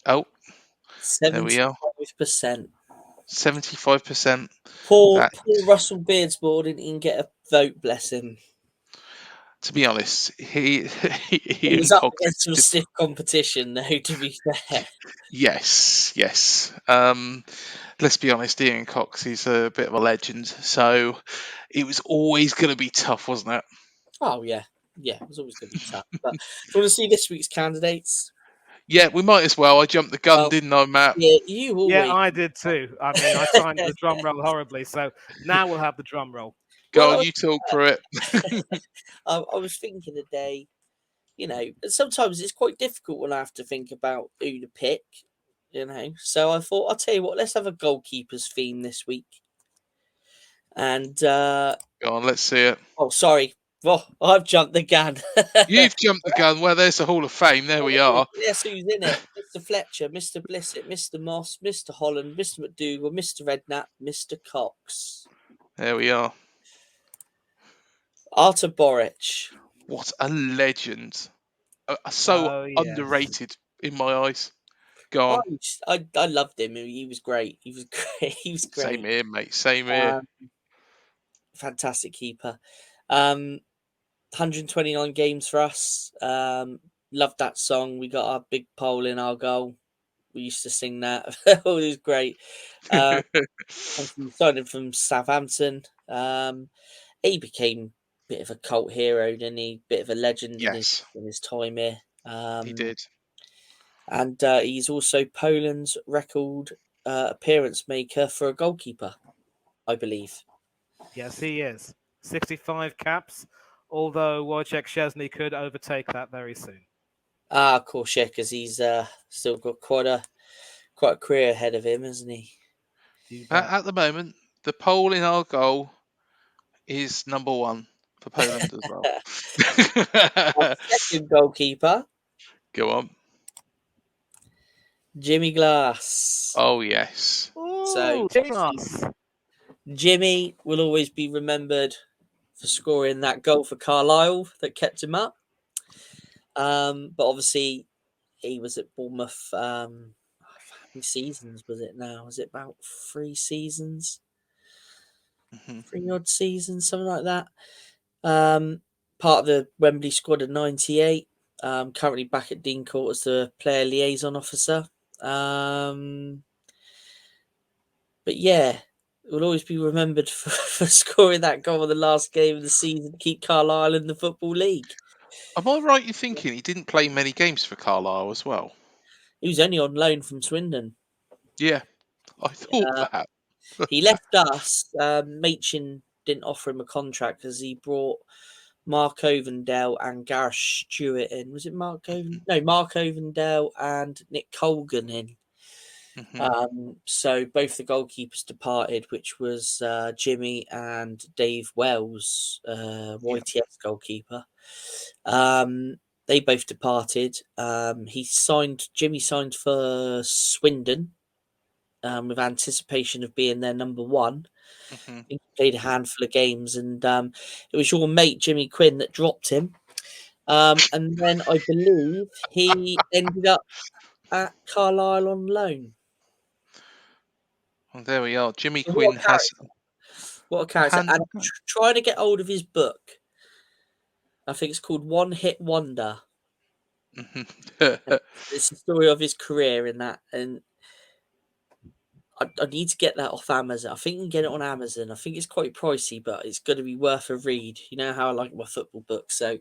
Oh, there we are. 75%. 75%. Poor Russell Beardsboard didn't even get a vote, bless him. To be honest, he was up against some stiff competition, though, to be fair. Yes. Let's be honest, Ian Cox is a bit of a legend, so it was always going to be tough, wasn't it? Oh, yeah. Yeah, it was always going to be tough. But do you want to see this week's candidates? Yeah, we might as well. I jumped the gun, didn't I, Matt? Yeah, you always. Yeah, I did too. I mean, I timed the drum roll horribly, so now we'll have the drum roll. Go on, you talk for it. I was thinking today, sometimes it's quite difficult when I have to think about who to pick, So I thought, I'll tell you what, let's have a goalkeeper's theme this week. And go on, let's see it. Oh, sorry. Oh, I've jumped the gun. You've jumped the gun. Well, there's the Hall of Fame. There we are. Guess who's in it? Mr. Fletcher, Mr. Blissett, Mr. Moss, Mr. Holland, Mr. McDougall, Mr. Redknapp, Mr. Cox. There we are. Artur Boric. What a legend. So underrated in my eyes. Go on. I loved him. He was great. He was great. Same here, mate. Same here. Fantastic keeper. 129 games for us. Loved that song. We got our big pole in our goal. We used to sing that. It was great. Signed him from Southampton. He became a bit of a cult hero, didn't he? Bit of a legend in his time here. He did. And he's also Poland's record appearance maker for a goalkeeper, I believe. Yes, he is. 65 caps, although Wojciech Szczesny could overtake that very soon. Of course, yeah, because he's still got quite a career ahead of him, hasn't he? At the moment, the pole in our goal is number one for Poland as well. Our second goalkeeper. Go on. Jimmy Glass. Oh, yes. So Jimmy will always be remembered for scoring that goal for Carlisle that kept him up. But obviously, he was at Bournemouth. How many seasons was it now? Was it about 3 seasons? 3 odd seasons, something like that. Part of the Wembley squad of 98. Currently back at Dean Court as the player liaison officer. But yeah, will always be remembered for scoring that goal in the last game of the season to keep Carlisle in the Football League. Am I right in thinking he didn't play many games for Carlisle as well? He was only on loan from Swindon. Yeah, I thought that. He left us. Machin didn't offer him a contract because he brought Mark Ovendale and Gareth Stewart in. Was it Mark Ovendale? No, Mark Ovendale and Nick Colgan in. So both the goalkeepers departed, which was Jimmy and Dave Wells, YTS goalkeeper. They both departed. Jimmy signed for Swindon with anticipation of being their number one. He played a handful of games, and it was your mate Jimmy Quinn that dropped him. And then I believe he ended up at Carlisle on loan. Well, there we are. Jimmy So Quinn has what a character! And trying to get hold of his book. I think it's called One Hit Wonder. It's the story of his career in that, and I need to get that off Amazon. I think you can get it on Amazon. I think it's quite pricey, but it's going to be worth a read. You know how I like my football books, so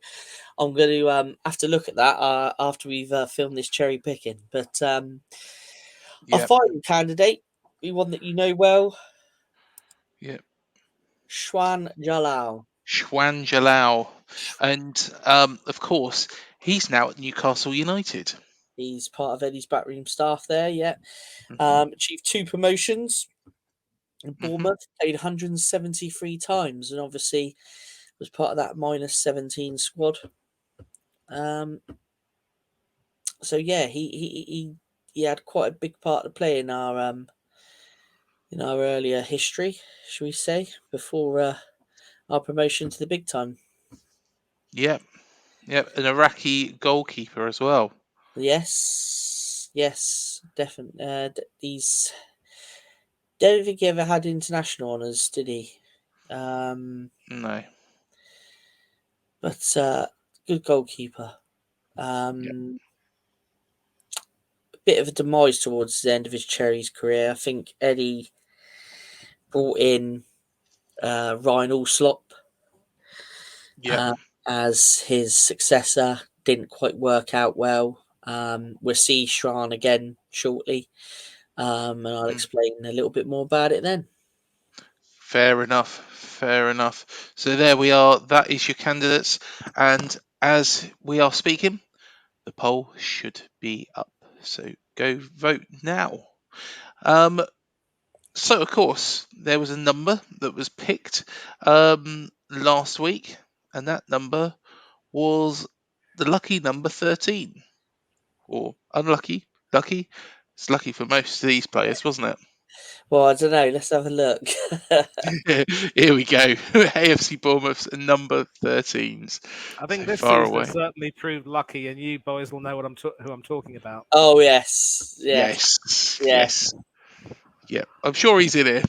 I'm going to have to look at that after we've filmed this cherry picking. But our final candidate, the one that you know well, Shwan Jalal. Shwan Jalal. And of course, he's now at Newcastle United. He's part of Eddie's backroom staff there, achieved 2 promotions. In Bournemouth, played 173 times, and obviously was part of that -17 squad. So yeah, he had quite a big part to play in our earlier history, shall we say, before our promotion to the big time. Yep, an Iraqi goalkeeper as well. Yes, definitely. He's don't think he ever had international honours, did he? No. But good goalkeeper. Bit of a demise towards the end of his Cherries career. I think Eddie brought in Ryan Allslop as his successor. Didn't quite work out well. We'll see Shran again shortly, and I'll explain a little bit more about it then. Fair enough. So there we are. That is your candidates. And as we are speaking, the poll should be up. So go vote now. So of course there was a number that was picked last week, and that number was the lucky number 13, or unlucky, lucky. It's lucky for most of these players, wasn't it? Well, I don't know. Let's have a look. Here we go. AFC Bournemouth's number 13s. I think So this far season away. certainly proved lucky, and you boys will know what who I'm talking about. Oh yes. Yeah, I'm sure he's in here.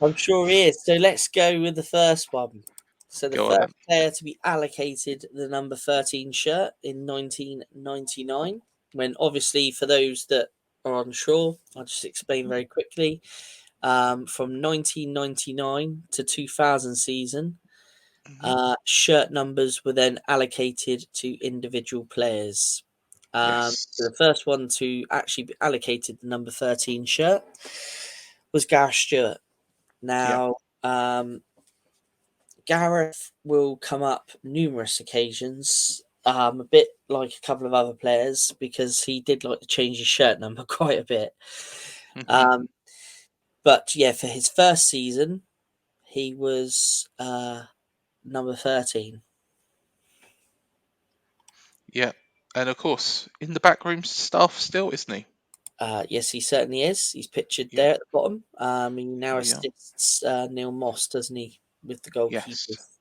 I'm sure he is. So let's go with the first one. So the Go on first then. player to be allocated the number 13 shirt in 1999, when obviously for those that are unsure, I'll just explain very quickly. From 1999 to 2000 season, shirt numbers were then allocated to individual players. So the first one to actually be allocated the number 13 shirt was Gareth Stewart. Now, Gareth will come up numerous occasions, a bit like a couple of other players, because he did like to change his shirt number quite a bit. But yeah, for his first season, he was number 13. Yeah, and of course, in the backroom staff still, isn't he? Yes, he certainly is. He's pictured there at the bottom. He now assists Neil Moss, doesn't he, with the goalkeepers? Yes.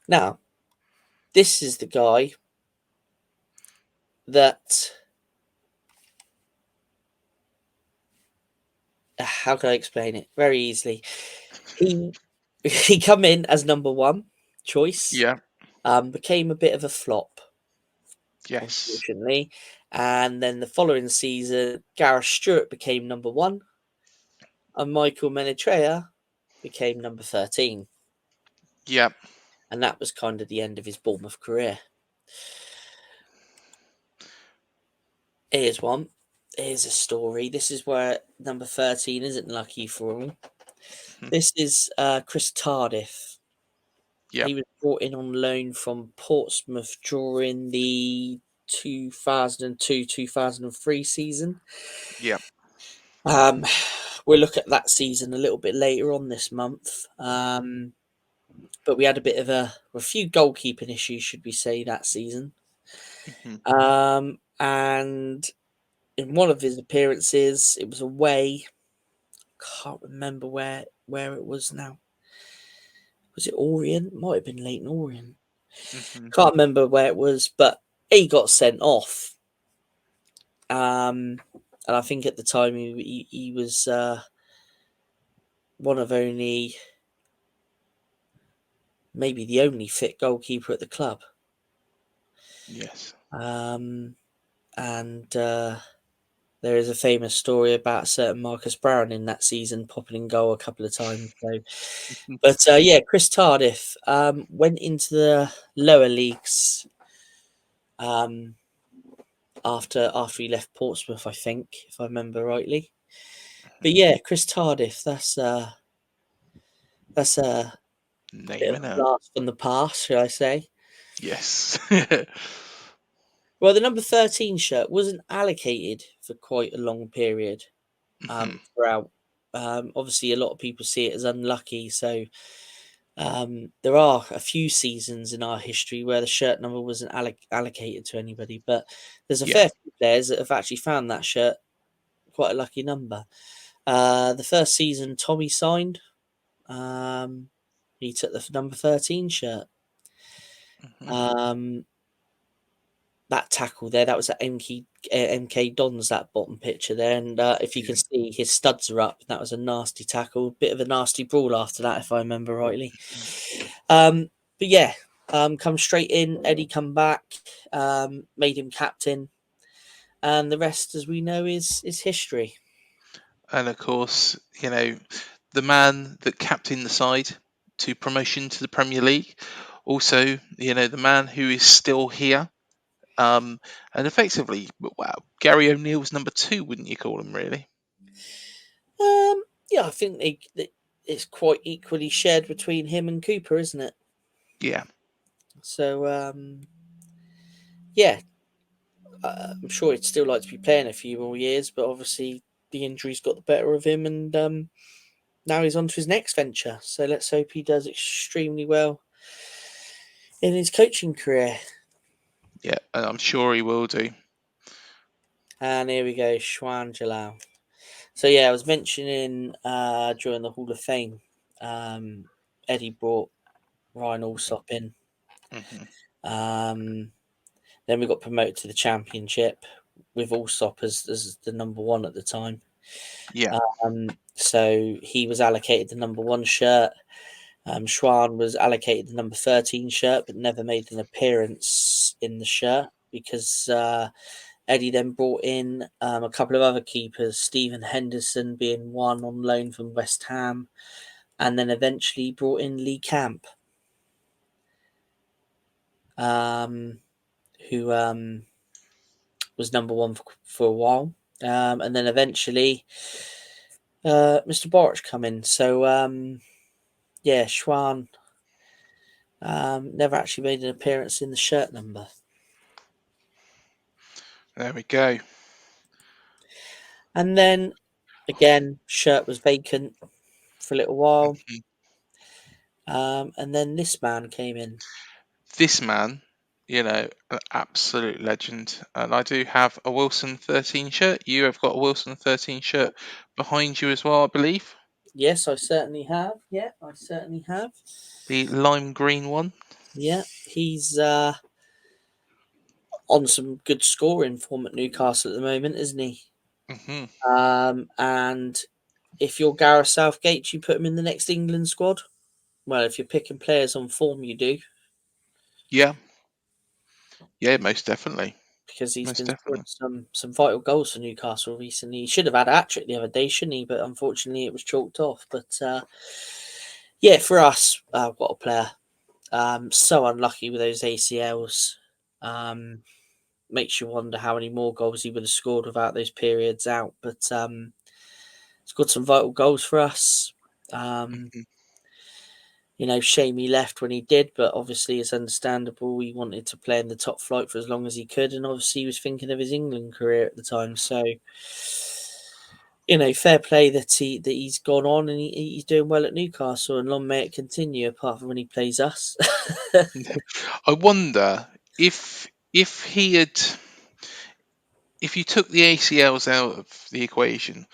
Now, this is the guy that... how can I explain it? Very easily. He come in as number one choice. Yeah. Became a bit of a flop. Yes. Unfortunately. And then the following season, Gareth Stewart became number one. And Michael Menetrea became number 13. Yeah. And that was kind of the end of his Bournemouth career. Here's one. Here's a story. This is where number 13 isn't lucky for him. This is Chris Tardif. Yeah. He was brought in on loan from Portsmouth during the 2002-2003 season. Yeah. We'll look at that season a little bit later on this month. But we had a bit of a few goalkeeping issues, should we say, that season. Mhm. And in one of his appearances, it was away. Can't remember where it was now. Was it Orient? Might have been Leighton Orient. Mhm. Can't remember where it was, but he got sent off. And I think at the time he was one of only, maybe the only fit goalkeeper at the club. Yes. And there is a famous story about a certain Marcus Brown in that season popping in goal a couple of times. So, Mhm. but yeah, Chris Tardif went into the lower leagues after he left Portsmouth, I think, if I remember rightly. But yeah, Chris Tardif, that's a bit of Naming a it. blast from the past, shall I say? Yes. Well, the number 13 shirt wasn't allocated for quite a long period Mhm. throughout. Obviously, a lot of people see it as unlucky. So there are a few seasons in our history where the shirt number wasn't allocated to anybody, but there's a Yeah. fair few players that have actually found that shirt quite a lucky number. The first season Tommy signed, he took the number 13 shirt. Mhm. Um, that tackle there, that was at MK Dons, that bottom picture there. And if you can Yeah. see, his studs are up. That was a nasty tackle. Bit of a nasty brawl after that, if I remember rightly. Mhm. But yeah, come straight in. Eddie come back, made him captain. And the rest, as we know, is history. And of course, the man that captained the side to promotion to the Premier League. Also, the man who is still here. And effectively, wow, Gary O'Neill's number two, wouldn't you call him, really? Yeah, I think it's quite equally shared between him and Cooper, isn't it? Yeah. So yeah, I'm sure he'd still like to be playing a few more years, but obviously the injuries got the better of him, and now he's on to his next venture. So let's hope he does extremely well in his coaching career. Yeah, and I'm sure he will do. And here we go, Schwan Jalal. So yeah, I was mentioning during the Hall of Fame, Eddie brought Ryan Allsop in. Hmm. Um, then we got promoted to the Championship with Allsop as the number one at the time. Yeah. So he was allocated the number one shirt. Schwan was allocated the number 13 shirt, but never made an appearance in the shirt because Eddie then brought in a couple of other keepers, Stephen Henderson being one on loan from West Ham, and then eventually brought in Lee Camp, um, who was number one for a while. And then eventually Mr. Borich come in. So yeah, Schwan never actually made an appearance in the shirt number. There we go. And then again, shirt was vacant for a little while. Mhm. And then this man came in. This man, an absolute legend. And I do have a Wilson 13 shirt. You have got a Wilson 13 shirt behind you as well, I believe. Yes, I certainly have. Yeah, I certainly have. The lime green one. Yeah, he's on some good scoring form at Newcastle at the moment, isn't he? Hmm. And if you're Gareth Southgate, you put him in the next England squad. Well, if you're picking players on form, you do, Yeah. Yeah, most definitely. because he's Most been scoring definitely. some vital goals for Newcastle recently. He should have had a hat trick the other day, shouldn't he? But unfortunately, it was chalked off. But yeah, for us, what a player! So unlucky with those ACLs. Makes you wonder how many more goals he would have scored without those periods out. But he's got some vital goals for us. Mhm. Shame he left when he did, but obviously it's understandable. He wanted to play in the top flight for as long as he could, and obviously he was thinking of his England career at the time. So, fair play that he's gone on and he's doing well at Newcastle, and long may it continue. Apart from when he plays us. I wonder if he had if you took the ACLs out of the equation,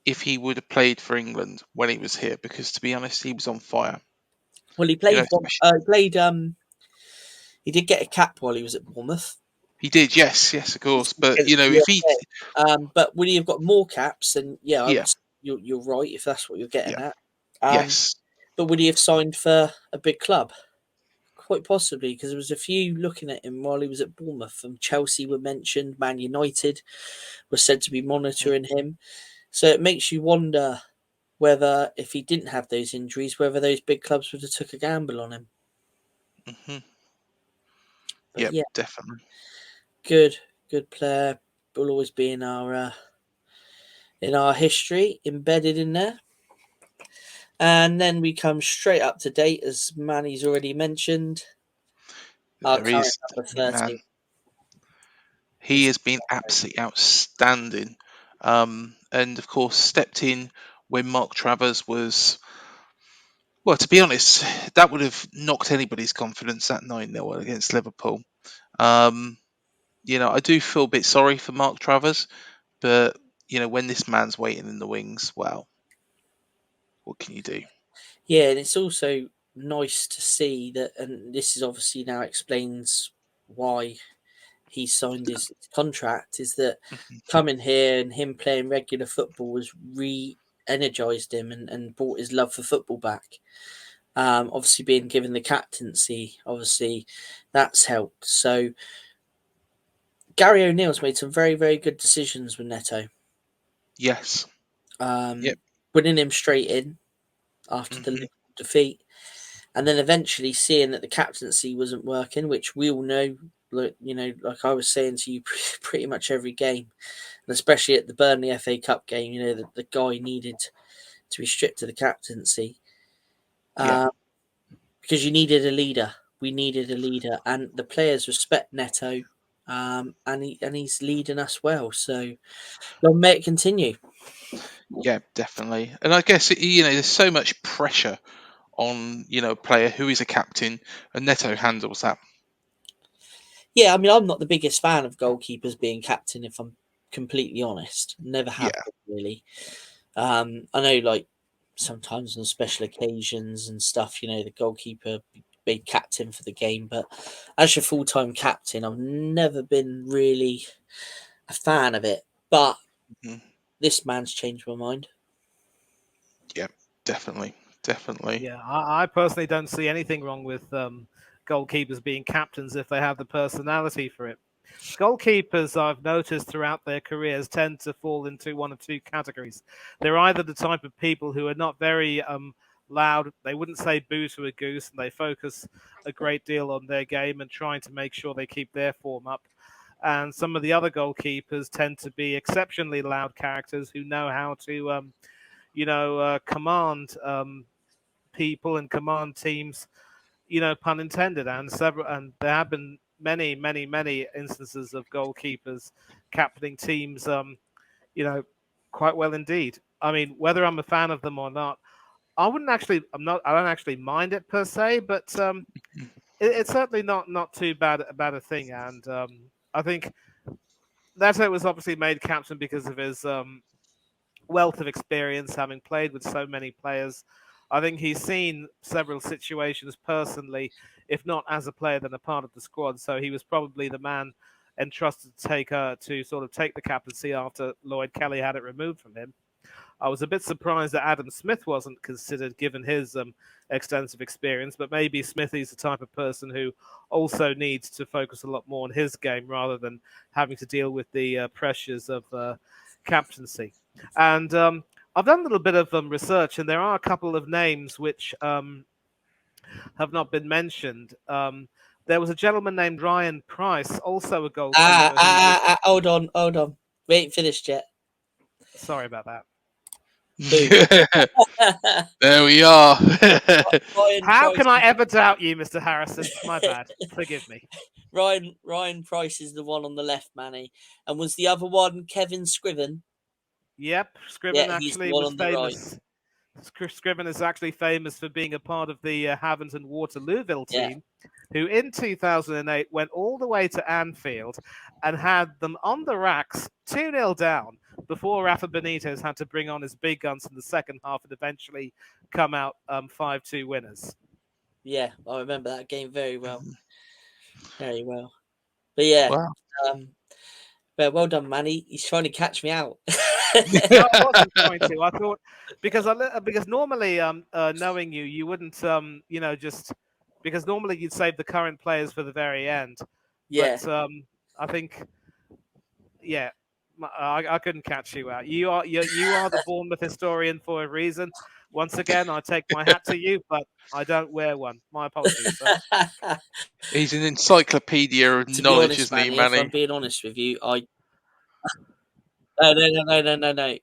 if he would have played for England when he was here, because to be honest, he was on fire. Well, he You know, played one. He did get a cap while he was at Bournemouth. he did, yes, of course. But Against the if he, USA. But would he have got more caps? And yeah, I yeah, would. You're right if that's what you're getting yeah, at. yes, But would he have signed for a big club? Quite possibly, because there was a few looking at him while he was at Bournemouth. From Chelsea were mentioned, Man United were said to be monitoring him. So it makes you wonder whether, if he didn't have those injuries, whether those big clubs would have took a gamble on him. hmm But yep, yeah, definitely. good player. Will always be in our history, embedded in there. And then we come straight up to date, as Manny's already mentioned. Our There current is number man. 30 He is has been absolutely outstanding, and of course stepped in when Mark Travers was. Well, to be honest, that would have knocked anybody's confidence that 9-0 against Liverpool. Um, I do feel a bit sorry for Mark Travers, but when this man's waiting in the wings, well, what can you do? Yeah, and it's also nice to see that, and this is obviously now explains why he signed his contract, is that Mhm. coming here and him playing regular football was re-energized him and brought his love for football back. Obviously being given the captaincy, obviously that's helped. So Gary O'Neill's made some very, very good decisions with Neto. Yes. Yep. Putting him straight in after the hmm Liverpool defeat, and then eventually seeing that the captaincy wasn't working, which we all know, like I was saying to you, pretty much every game, and especially at the Burnley FA Cup game, the guy needed to be stripped of the captaincy, Yep. because you needed a leader. We needed a leader, and the players respect Neto, and he's leading us well. So long may it continue. Yeah, definitely. And I guess there's so much pressure on a player who is a captain, and Neto handles that. Yeah, I mean, I'm not the biggest fan of goalkeepers being captain, if I'm completely honest. Never have Yeah. been, really. I know, like, sometimes on special occasions and stuff, the goalkeeper be captain for the game, but as your full time captain, I've never been really a fan of it. But Mhm. this man's changed my mind. Yeah, definitely. Yeah, I personally don't see anything wrong with goalkeepers being captains if they have the personality for it. Goalkeepers, I've noticed throughout their careers, tend to fall into one of two categories. They're either the type of people who are not very loud, they wouldn't say boo to a goose, and they focus a great deal on their game and trying to make sure they keep their form up. And some of the other goalkeepers tend to be exceptionally loud characters who know how to, command people and command teams, pun intended. And there have been many instances of goalkeepers captaining teams, you know, quite well indeed. I mean, whether I'm a fan of them or not, I don't actually mind it per se, but Mhm. it's certainly not too bad a thing. And I think Neto was obviously made captain because of his wealth of experience, having played with so many players. I think he's seen several situations personally, if not as a player, then a part of the squad. So he was probably the man entrusted to sort of take the captaincy after Lloyd Kelly had it removed from him. I was a bit surprised that Adam Smith wasn't considered, given his extensive experience. But maybe Smithy's the type of person who also needs to focus a lot more on his game rather than having to deal with the pressures of captaincy. And I've done a little bit of research, and there are a couple of names which have not been mentioned. There was a gentleman named Ryan Price, also a goalkeeper, who was. Hold on. We ain't finished yet. Sorry about that. Boom. There we are. How can I ever doubt you, Mr. Harrison? My bad. Forgive me. Ryan Price is the one on the left, Manny, and was the other one Kevin Scriven? Yep, Scriven Yeah, he's the actually one was on the right. famous. Scriven is actually famous for being a part of the Havant and Waterlooville team, who in 2008 went all the way to Anfield and had them on the racks 2-0 down before Rafa Benitez had to bring on his big guns in the second half and eventually come out 5-2 winners. Yeah, I remember that game very well. Very well. But yeah, Wow. well done, Manny. He's trying to catch me out. No, I wasn't going to. I thought because normally, knowing you, you wouldn't, just because normally you'd save the current players for the very end. Yeah. But I think, yeah, I couldn't catch you out. You are the Bournemouth historian for a reason. Once again, I take my hat to you, but I don't wear one. My apologies, sir. He's an encyclopedia of To be knowledge, honest, isn't he, Manny, if I'm Manny? being honest with you, no.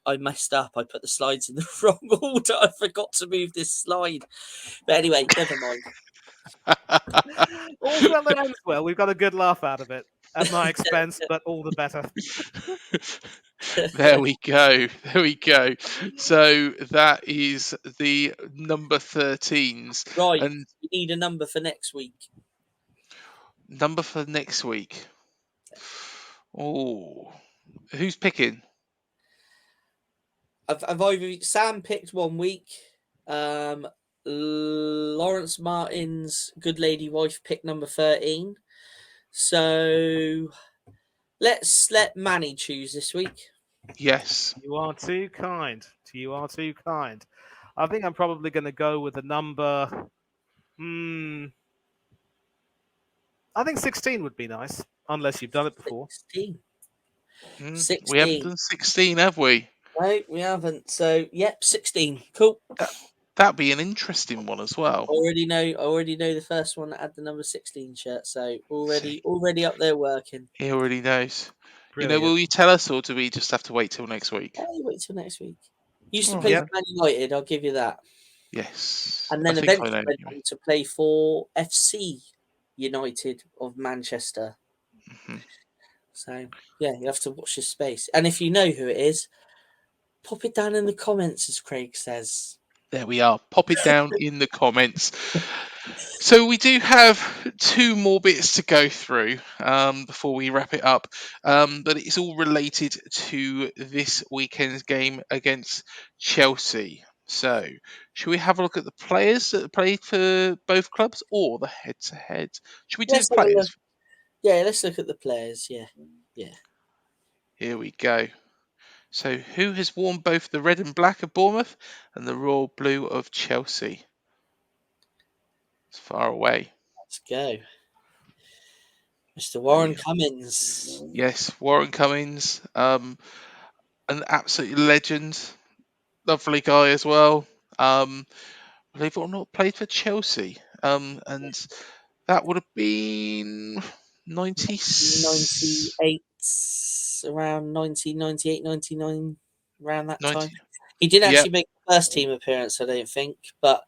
I messed up. I put the slides in the wrong order. I forgot to move this slide. But anyway, never mind. All's well that ends well. We've got a good laugh out of it at my expense, but all the better. There we go. There we go. So that is the number 13s. Right. And We need a number for next week. number for next week. Oh, who's picking? I've either Sam picked 1 week. Lawrence Martin's good lady wife picked number 13. So let's let Manny choose this week. Yes. You are too kind. You are too kind. I think I'm probably going to go with the number. I think 16 would be nice, unless you've done it before. 16. We haven't done 16, have we? No, we haven't. So, yep, 16. Cool. That'd be an interesting one as well. I already know the first one that had the number 16 shirt. So already up there working. He already knows. Brilliant. Will you tell us, or do we just have to wait till next week? Hey, wait till next week. Used to Oh, play yeah. for Man United, I'll give you that. Yes. And then I think I eventually know went anyway. on to play for FC United of Manchester. Mhm. So, yeah, you have to watch your space. And if you know who it is, pop it down in the comments, as Craig says. There we are. Pop it down in the comments. So we do have 2 more bits to go through before we wrap it up, but it's all related to this weekend's game against Chelsea. So, should we have a look at the players that played for both clubs, or the head-to-head? Should we do Let's the have a look. players? Yeah, let's look at the players. Yeah. Here we go. So, who has worn both the red and black of Bournemouth and the royal blue of Chelsea? It's far away. Let's go. Mr. Warren Cummins. Yes, Warren Cummins, an absolute legend, lovely guy as well. Believe it or not, played for Chelsea, and that would have been 90. 98, around 98, 99, around that 90. time. He didn't Yeah. actually make the first team appearance, I don't think, but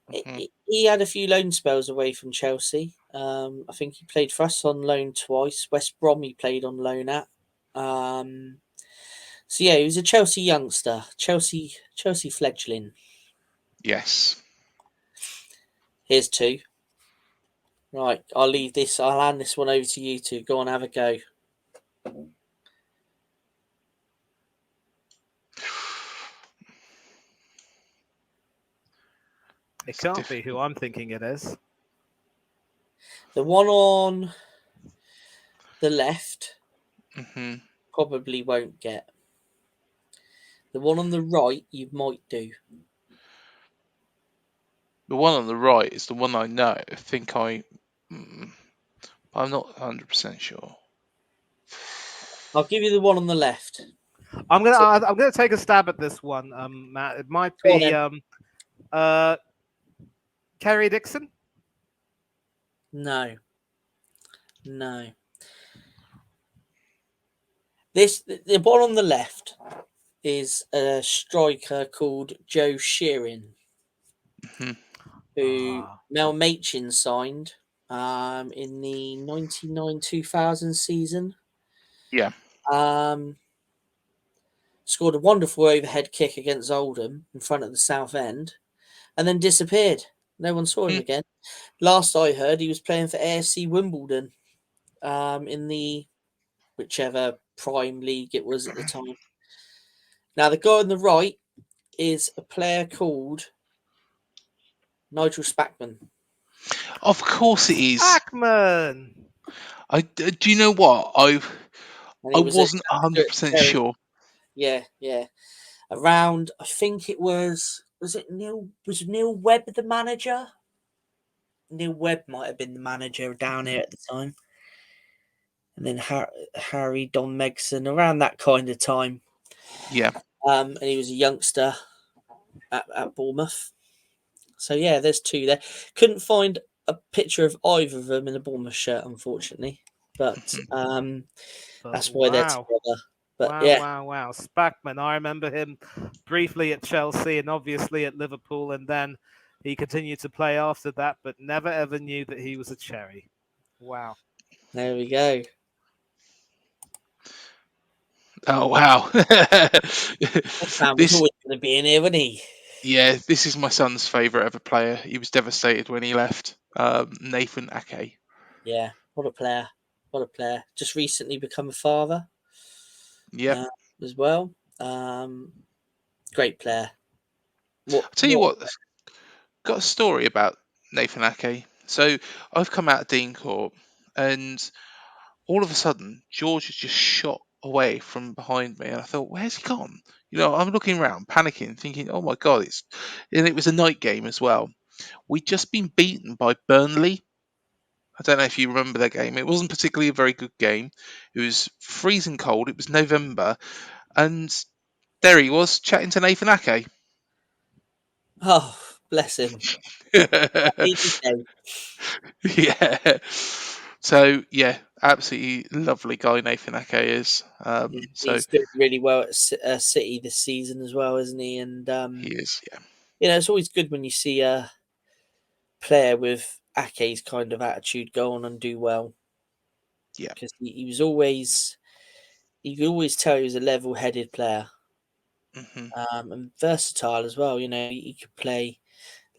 Mhm. he had a few loan spells away from Chelsea. I think he played for us on loan twice. West Brom he played on loan at. So yeah, he was a Chelsea youngster, Chelsea fledgling. Yes. Here's 2. Right, I'll hand this one over to you two. Go on, have a go. It can't be who I'm thinking it is. The one on the left Mhm. probably won't get. The one on the right you might do. The one on the right is the one I know. I'm not 100% sure. I'll give you the one on the left. I'm gonna take a stab at this one, Matt. It might Go on be Kerry Dixon. No. The one on the left is a striker called Joe Sheeran, Mhm. who Ah, Mel Machin signed in the 99-2000 season. Yeah. Um, scored a wonderful overhead kick against Oldham in front of the South End, and then disappeared. No one saw him Hmm. again. Last I heard, he was playing for AFC Wimbledon in the whichever prime league it was at the time. Now, the guy on the right is a player called Nigel Spackman. Of course it is. Spackman. Do you know what? And I he was a wasn't youngster at 100% Cherries. sure. Yeah, yeah. Around, I think it was it Neil Webb the manager? Neil Webb might have been the manager down here at the time. And then Harry Don Megson, around that kind of time. Yeah. And he was a youngster at Bournemouth. So yeah, there's two there. Couldn't find a picture of either of them in a Bournemouth shirt, unfortunately. But But that's why they're wow. together. But Wow, yeah, wow, wow. Spackman, I remember him briefly at Chelsea and obviously at Liverpool, and then he continued to play after that, but never ever knew that he was a Cherry. Wow. there we go. Oh wow. Sam was This always going to be in here, wasn't he? Yeah, this is my son's favourite ever player. He was devastated when he left. Nathan Ake. Yeah, what a player. What a player. Just recently become a father Yep. as well. Great player. What? I'll tell you what, got a story about Nathan Ake. So I've come out of Dean Court and all of a sudden George has just shot away from behind me and I thought, where's he gone? I'm looking around, panicking, thinking, oh my god, it was a night game as well. We'd just been beaten by Burnley. I don't know if you remember that game. It wasn't particularly a very good game. It was freezing cold. It was November, and there he was chatting to Nathan Ake. Oh, bless him. Easy day. Yeah. So yeah, absolutely lovely guy Nathan Ake is. So He's doing really well at City this season as well, isn't he? And he is. Yeah. it's always good when you see a player with Ake's kind of attitude go on and do well, Yeah. because he was always, you could always tell he was a level-headed player, Hmm. and versatile as well. He could play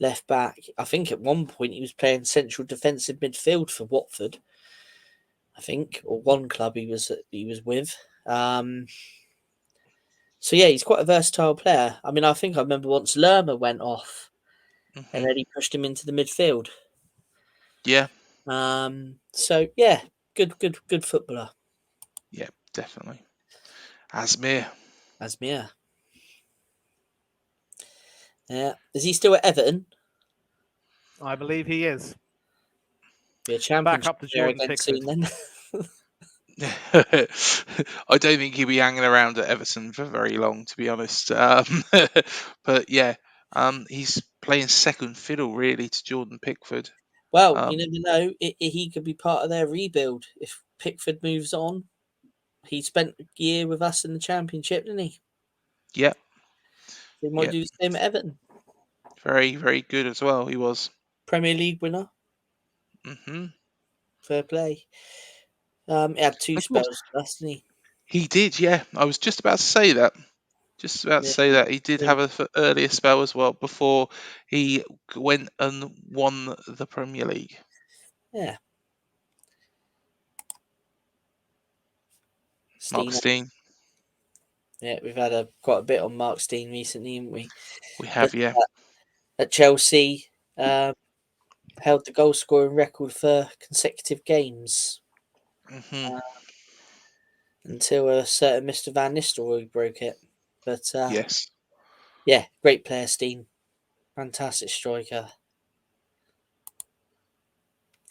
left back. I think at one point he was playing central defensive midfield for Watford, I think, or one club he was with. So yeah, he's quite a versatile player. I mean, I think I remember once Lerma went off, and Hmm. then he pushed him into the midfield. Yeah. So yeah, good footballer, Yeah. Definitely. Asmir. Asmir. Yeah, is he still at Everton? I believe he is. Be a Back championship up to player Jordan again soon Pickford. then. I don't think he'll be hanging around at Everton for very long, to be honest. But yeah, he's playing second fiddle really to Jordan Pickford. Well, you Um, never know. He could be part of their rebuild if Pickford moves on. He spent a year with us in the championship, didn't he? yeah, He might yeah, do the same at Everton. very, very good as well. He was. Premier League winner. Hmm. Fair play. He had two Of course, spells with us, didn't he? he did. Yeah, I was just about to say that. Just about to Yeah, say that he did really. have a earlier spell as well before he went and won the Premier League. Yeah. Mark Steen. Steen, Yeah, we've had quite a bit on Mark Steen recently, haven't we? we But have, yeah. at Chelsea, held the goal scoring record for consecutive games Hmm. uh, until a certain Mr. Van Nistelrooy broke it. But Yes. yeah, great player, Steen. Fantastic striker.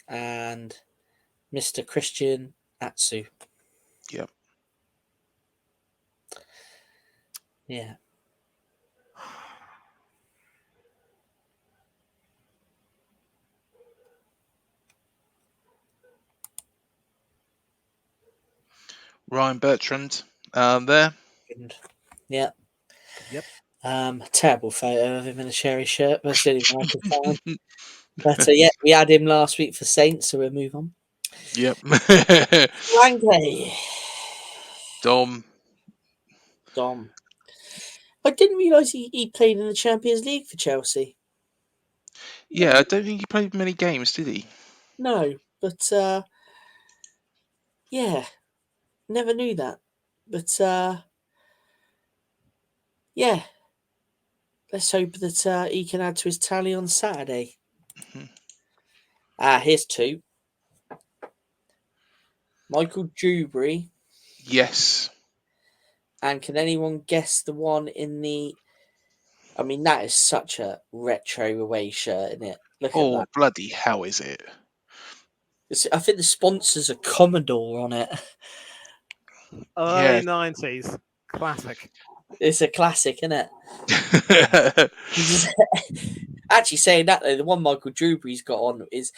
And Mr. Christian Atsu. Yep. Yeah. Ryan Bertrand there. And, yeah. Yep. Terrible photo of him in a Cherry shirt, but it's the only one I could find. But yeah, we had him last week for Saints, so we'll move on. Yep. Langley. Dom. Dom. I didn't realise he played in the Champions League for Chelsea. Yeah, I don't think he played many games, did he? No, but yeah, never knew that. But yeah, let's hope that he can add to his tally on Saturday. Mhm. Here's two. Michael Dewberry. Yes. And can anyone guess the one in the... I mean, that is such a retro away shirt, isn't it? Look at Oh, that. bloody hell is it? I think the sponsors are Commodore on it. Early Yeah. 90s. Classic. It's a classic, isn't it? Actually, saying that though, the one Michael Dewberry's got on is,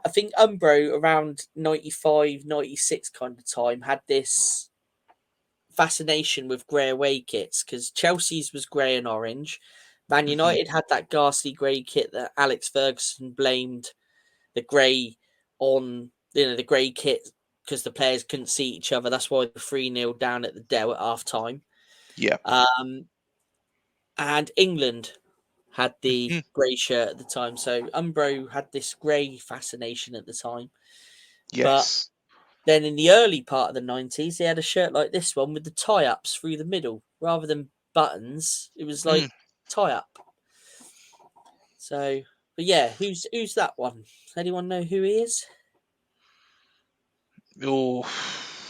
I think Umbro around 95, 96 kind of time had this fascination with grey away kits because Chelsea's was grey and orange. Man Mhm. United had that ghastly grey kit that Alex Ferguson blamed the grey on, the grey kit because the players couldn't see each other. That's why the 3-0 down at the Dell at half time. Yeah. And England had the Mhm. grey shirt at the time. So Umbro had this grey fascination at the time. But Yes. then in the early part of the 90s, they had a shirt like this one with the tie-ups through the middle. Rather than buttons, it was Mm. like tie-up. So, but yeah, who's that one? Anyone know who he is? Oh.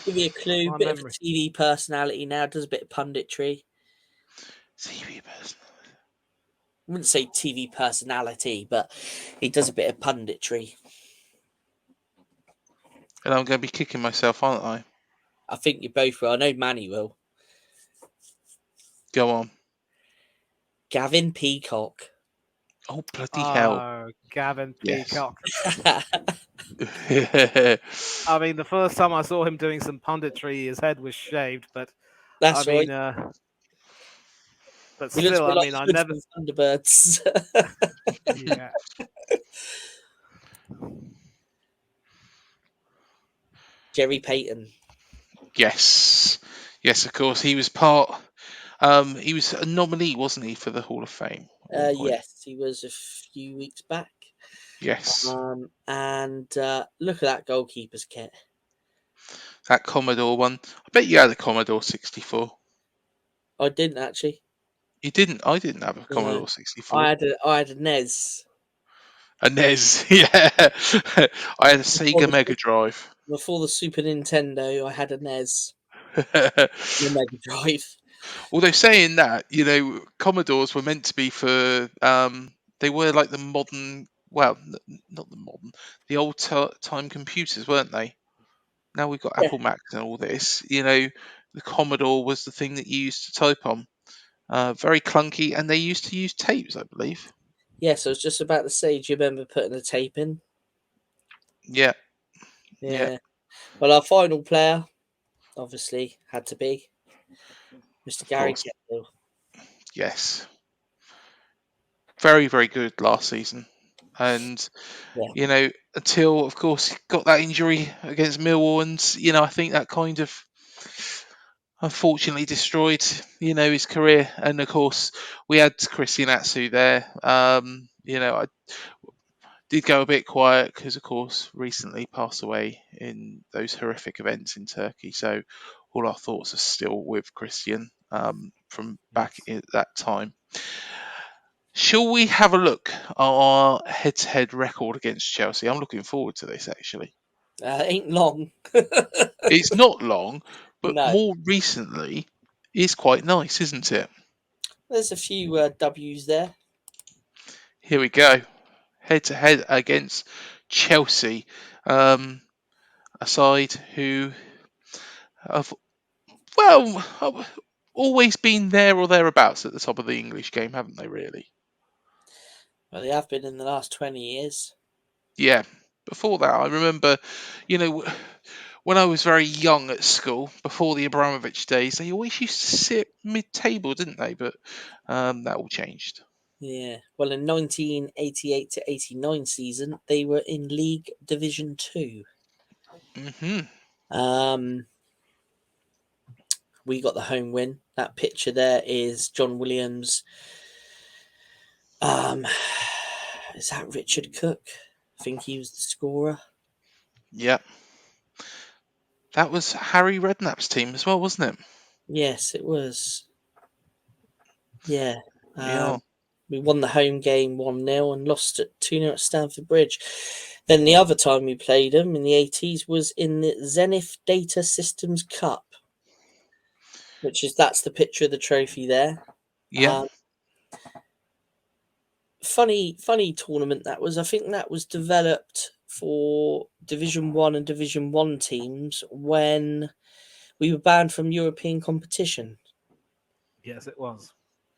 Give you a clue. My Bit of a memory. TV personality now. Does a bit of punditry. TV person. I wouldn't say TV personality, but he does a bit of punditry. And I'm going to be kicking myself, aren't I? I think you both will. I know Manny will. Go on. Gavin Peacock. Oh, bloody hell. Oh, Gavin Yes. Peacock. I mean, the first time I saw him doing some punditry, his head was shaved, but I That's right. mean, but He looks a still, bit I like mean, I Hood never. from Thunderbirds. Yeah. Jerry Payton. Yes. Yes, of course. He was he was a nominee, wasn't he, for the Hall of Fame at one point? Yes, he was a few weeks back. Yes. And look at that goalkeeper's kit. That Commodore one. I bet you had a Commodore 64. I didn't actually. You didn't? I didn't have a No, Commodore 64. I had a NES A NES, yeah. I had a before Sega Mega Drive. the Super Nintendo. I had a NES, the Mega Drive. Although saying that, Commodores were meant to be for they were like the modern, well, not the modern, the old time computers, weren't they? Now we've got Yeah, Apple Macs and all this. The Commodore was the thing that you used to type on. Very clunky, and they used to use tapes, I believe. yes. I was just about to say. Do you remember putting the tape in? Yeah, yeah, Yeah. Well, our final player, obviously, had to be Mr. of Gary course. Cahill. Yes. Very, very good last season. And, Yeah. until, of course, he got that injury against Millwall, and, I think that kind of unfortunately destroyed, his career. And, of course, we had Christian Atsu there. I did go a bit quiet because, of course, recently passed away in those horrific events in Turkey. So all our thoughts are still with Christian from back Yes. at that time. Shall we have a look at our head-to-head record against Chelsea? I'm looking forward to this, actually. Ain't long. It's not long, but No. more recently, it's quite nice, isn't it? There's a few W's there. Here we go. Head-to-head against Chelsea. A side who have, always been there or thereabouts at the top of the English game, haven't they, really? Well, they have been in the last 20 years. Yeah. Before that, I remember, you know, when I was very young at school, before the Abramovich days, they always used to sit mid-table, didn't they? But that all changed. Yeah. Well, in 1988 to 89 season, they were in League Division 2. Hmm. We got the home win. That picture there is John Williams. Is that Richard Cook? I think he was the scorer. Yeah. That was Harry Redknapp's team as well, wasn't it? Yes, it was. Yeah. Yeah. We won the home game 1-0 and lost at 2-0 at Stamford Bridge. Then the other time we played them in the 80s was in the Zenith Data Systems Cup, that's the picture of the trophy there. Yeah. Funny tournament that was. I think that was developed for Division 1 and Division 1 teams when we were banned from European competition, Yes, it was.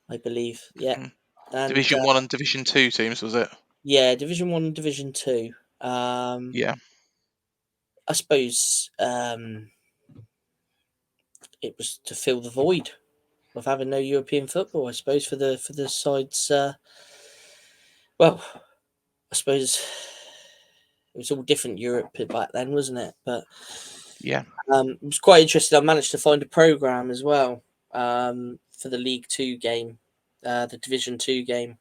I believe. Yeah. Mhm. And Division 1 and Division 2 teams, was it? yeah, Division 1 and Division 2. Yeah. I suppose it was to fill the void of having no European football, I suppose, for the sides. Well, I suppose it was all different Europe back then, wasn't it? But Yeah. it was quite interesting. I managed to find a program as well for the League Two game, the Division Two game.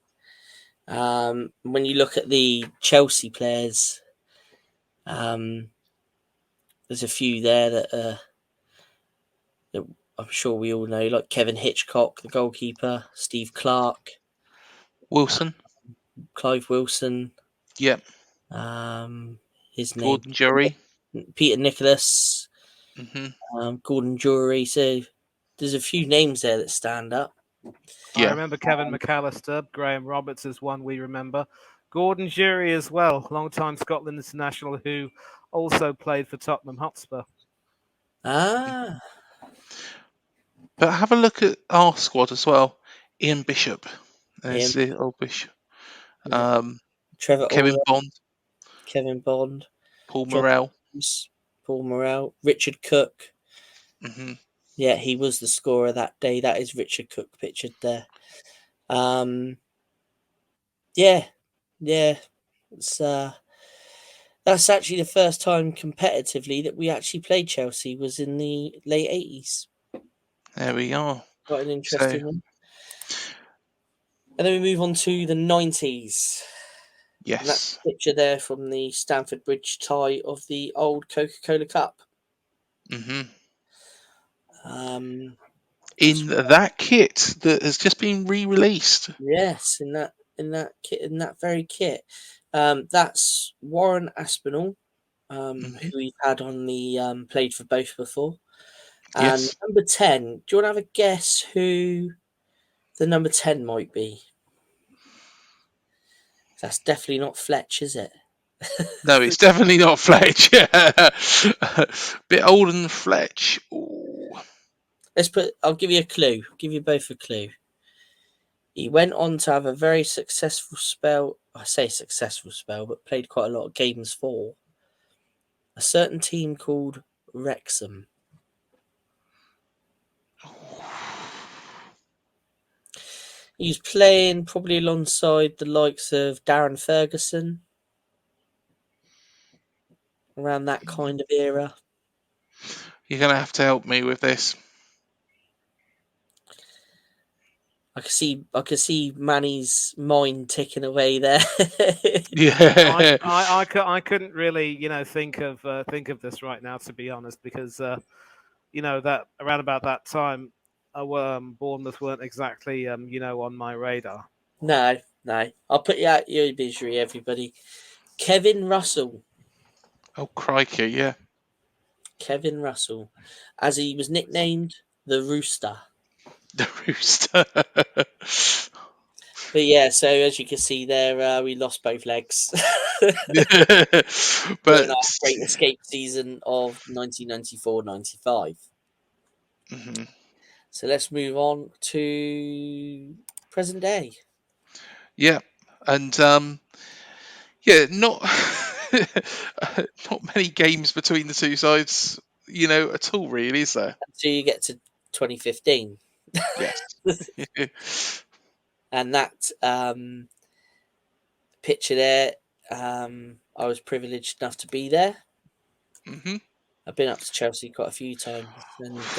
When you look at the Chelsea players, there's a few there that I'm sure we all know, like Kevin Hitchcock, the goalkeeper, Steve Clark, Wilson. Clive Wilson, Yeah. his name, Gordon Jury. Peter Nicholas, Hmm. Gordon Jury. So there's a few names there that stand up. I Yeah. remember Kevin McAllister. Graham Roberts is one we remember. Gordon Jury as well, long-time Scotland international who also played for Tottenham Hotspur. Ah, But have a look at our squad as well. Ian Bishop. There's him. the old Bishop. Yeah. Trevor Kevin Ola, Bond. Kevin Bond, Paul John Morrell. Hughes, Paul Morrell, Richard Cook. Hmm. Yeah, he was the scorer that day. That is Richard Cook pictured there. Yeah, yeah. It's that's actually the first time competitively that we actually played Chelsea was in the late 80s. There we are. Quite an So, interesting one. And then we move on to the 90s. And that's yes. a picture there from the Stamford Bridge tie of the old Coca-Cola Cup. Hmm. Um, In that kit that has just been re-released. yes, in that kit, in that very kit. That's Warren Aspinall, Hmm. who we've had on the played for both before. And Yes. number 10, do you want to have a guess who the number 10 might be? That's definitely not Fletch, is it? No, it's definitely not Fletch. Bit older than Fletch. Ooh. I'll give you a clue. Give you both a clue. He went on to have a very successful spell. I say successful spell, but played quite a lot of games for a certain team called Wrexham. He was playing probably alongside the likes of Darren Ferguson around that kind of era. You're going to have to help me with this. I could see Manny's mind ticking away there. Yeah. I couldn't really, think of this right now, to be honest, because that around about that time, Bournemouth weren't exactly on my radar. No. I'll put you out your misery, everybody. Kevin Russell. Oh, crikey, yeah. Kevin Russell, as he was nicknamed the Rooster. The Rooster. But yeah, so as you can see there, we lost both legs during But our Great Escape season of 1994-95. mhm. So let's move on to present day. Yeah, and yeah, not not many games between the two sides, at all, really, is there? So you get to 2015. Yes. And that picture there, I was privileged enough to be there. hmm I've been up to Chelsea quite a few times, and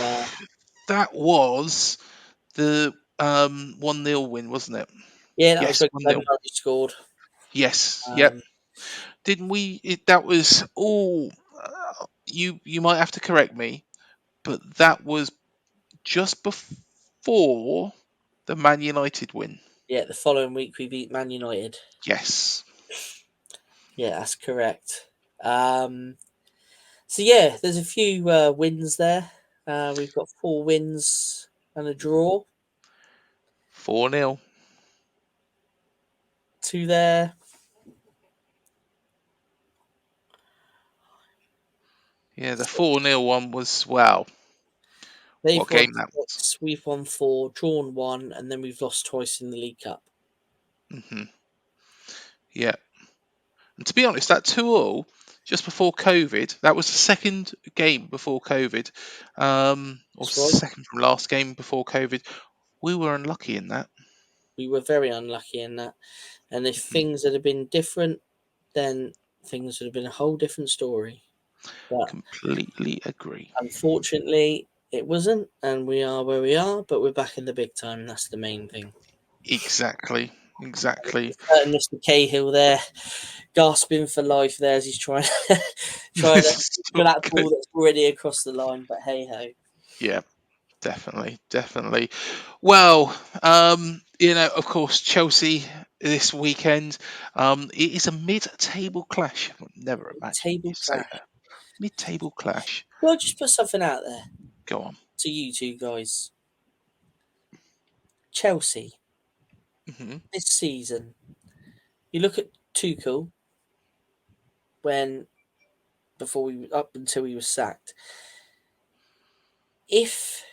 That was the 1-0 win, wasn't it? yeah, that was Yes, when 1-0. Glenn Murray scored. Yes. Yep. Um, Didn't we? That was all. You might have to correct me, but that was just before the Man United win. yeah, the following week we beat Man United. Yes. Yeah, that's correct. So yeah, there's a few wins there. We've got 4 wins and a draw. 4-0. 2 there. Yeah, the 4-0 one was wow. They've What won game that was. 6, we've won 4, drawn 1, and then we've lost twice in the League Cup. hmm Yeah. And to be honest, that 2-all just before COVID, that was the second game before COVID, or That's right. second from last game before COVID. We were unlucky in that. We were very unlucky in that. And if Mhm. things had been different, then things would have been a whole different story. But Completely agree. unfortunately, it wasn't, and we are where we are. But we're back in the big time. And that's the main thing. Exactly. Exactly. Certain Mr. Cahill there, gasping for life there as he's trying trying to for that ball that's already across the line. But hey ho. Yeah, definitely, definitely. Well, of course, Chelsea this weekend. It is a mid-table clash. I would never imagine you Table say clash. that. Mid-table clash. Well, I'll just put something out there Go on. to you two guys. Chelsea hmm this season. You look at Tuchel when before we up until he was sacked. If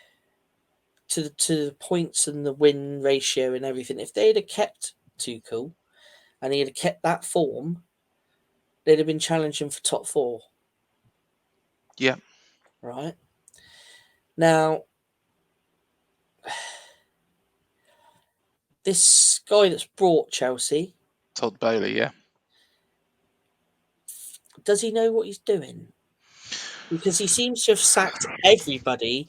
to the points and the win ratio and everything, if they'd have kept Tuchel and he'd have kept that form, they'd have been challenging for top 4. Yeah, Right now, this guy that's brought Chelsea, Todd Bowley. Yeah. does he know what he's doing? Because he seems to have sacked everybody.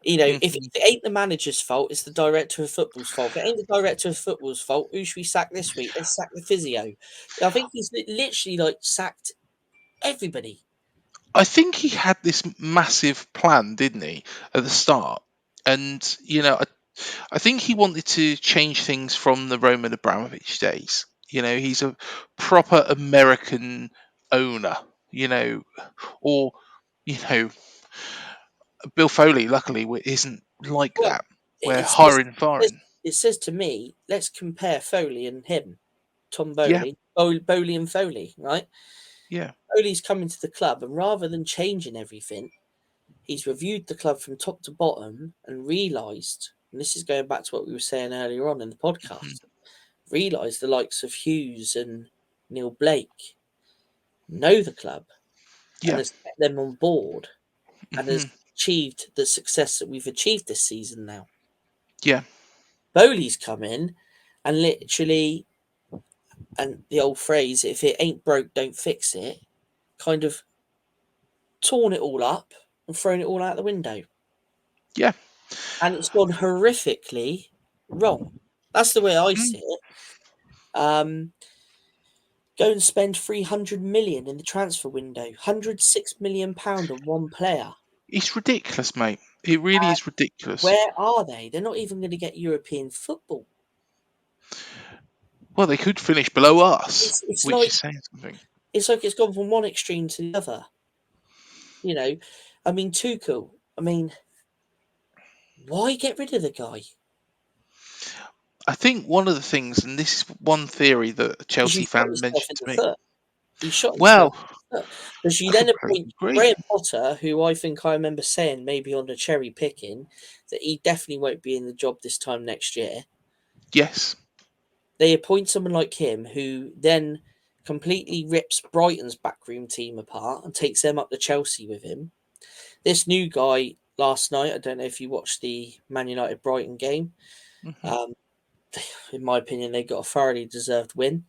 You know, if Mhm. it ain't the manager's fault, it's the director of football's fault. If it ain't the director of football's fault, who should we sack this week? Let's sack the physio. I think he's literally like sacked everybody. I think he had this massive plan, didn't he, at the start? And I think he wanted to change things from the Roman Abramovich days. He's a proper American owner. Or you know, Bill Foley, luckily, isn't like Well, that. We're it says, hiring and firing. it says to me, let's compare Foley and him, Tom Yeah, Bowley, Bowley and Foley, right? yeah, Foley's coming to the club, and rather than changing everything, he's reviewed the club from top to bottom and realised, and this is going back to what we were saying earlier on in the mhm, podcast, realised the likes of Hughes and Neil Blake know the club and yeah, has kept them on board and has mhm, achieved the success that we've achieved this season now. yeah, Bowley's come in and literally, and the old phrase, if it ain't broke, don't fix it, kind of torn it all up and thrown it all out the window. yeah. And it's gone horrifically wrong. That's the way I mhm. see it. Go and spend 300 million in the transfer window, £106 million on one player. It's ridiculous, mate. It really is ridiculous. Where are they? They're not even going to get European football. Well, they could finish below us, It's which like is saying something. it's gone from one extreme to the other. You know, I mean Tuchel. I mean, why get rid of the guy? I think one of the things, and this is one theory that a Because Chelsea he shot fan himself in mentioned the to me. foot. He shot himself Well, in the foot. Because you I then completely appoint agree. Graham Potter, who I think I remember saying maybe on the cherry picking that he definitely won't be in the job this time next year. Yes. They appoint someone like him who then completely rips Brighton's backroom team apart and takes them up to Chelsea with him. This new guy last night. I don't know if you watched the Man United Brighton game. Hmm. Um, in my opinion, they got a thoroughly deserved win.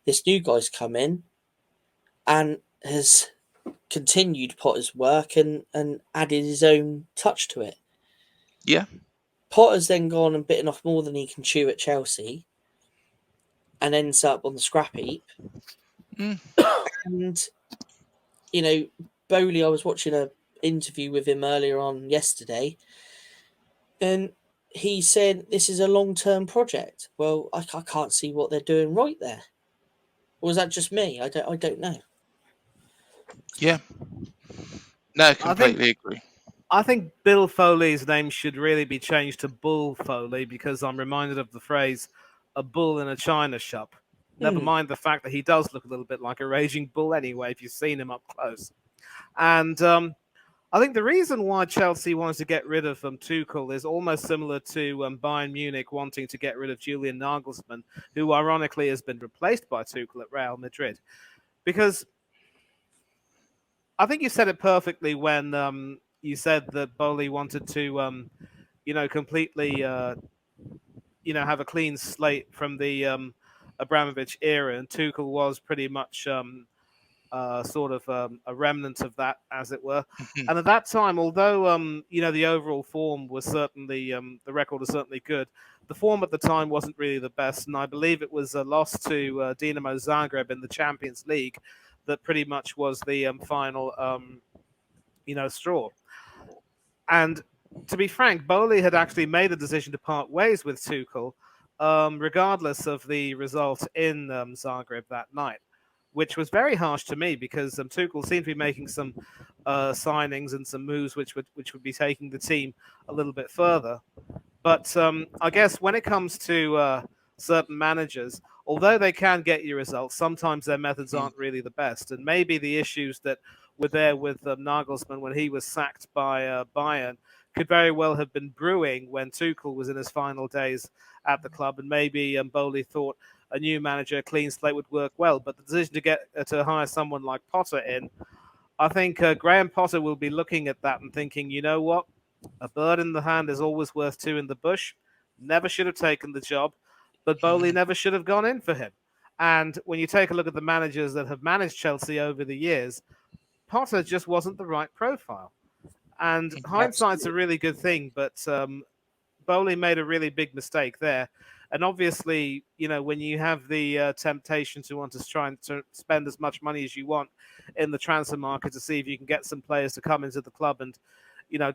This new guy's come in and has continued Potter's work and added his own touch to it. Yeah. Potter's then gone and bitten off more than he can chew at Chelsea and ends up on the scrap heap. Mm. And, you know, Bowley, I was watching an interview with him earlier on yesterday, and he said this is a long-term project. Well, I can't see what they're doing right there. Or was that just me? I don't know. Yeah. No, I think completely agree. I think Bill Foley's name should really be changed to Bull Foley because I'm reminded of the phrase "a bull in a china shop." Never Hmm. mind the fact that he does look a little bit like a raging bull anyway, if you've seen him up close. And I think the reason why Chelsea wanted to get rid of Tuchel is almost similar to Bayern Munich wanting to get rid of Julian Nagelsmann, who ironically has been replaced by Tuchel at Real Madrid. Because I think you said it perfectly when you said that Bowley wanted to, completely, have a clean slate from the Abramovich era, and Tuchel was pretty much sort of a remnant of that, as it were. Mhm. And at that time, although the overall form was certainly the record was certainly good, the form at the time wasn't really the best, and I believe it was a loss to Dinamo Zagreb in the Champions League that pretty much was the final straw. And to be frank, Bowley had actually made a decision to part ways with Tuchel, regardless of the result in Zagreb that night, which was very harsh to me because Tuchel seemed to be making some signings and some moves which would be taking the team a little bit further. But I guess when it comes to certain managers, although they can get you results, sometimes their methods Mm. aren't really the best. And maybe the issues that were there with Nagelsmann when he was sacked by Bayern could very well have been brewing when Tuchel was in his final days at the club. And maybe Bowley thought a new manager, a clean slate, would work well. But the decision to get to hire someone like Potter in, I think Graham Potter will be looking at that and thinking, you know what? A bird in the hand is always worth two in the bush. Never should have taken the job, but Bowley Mhm. never should have gone in for him. And when you take a look at the managers that have managed Chelsea over the years, Potter just wasn't the right profile. And hindsight's a Absolutely. really good thing, but Bowley made a really big mistake there. And obviously, when you have the temptation to want to try and to spend as much money as you want in the transfer market to see if you can get some players to come into the club and,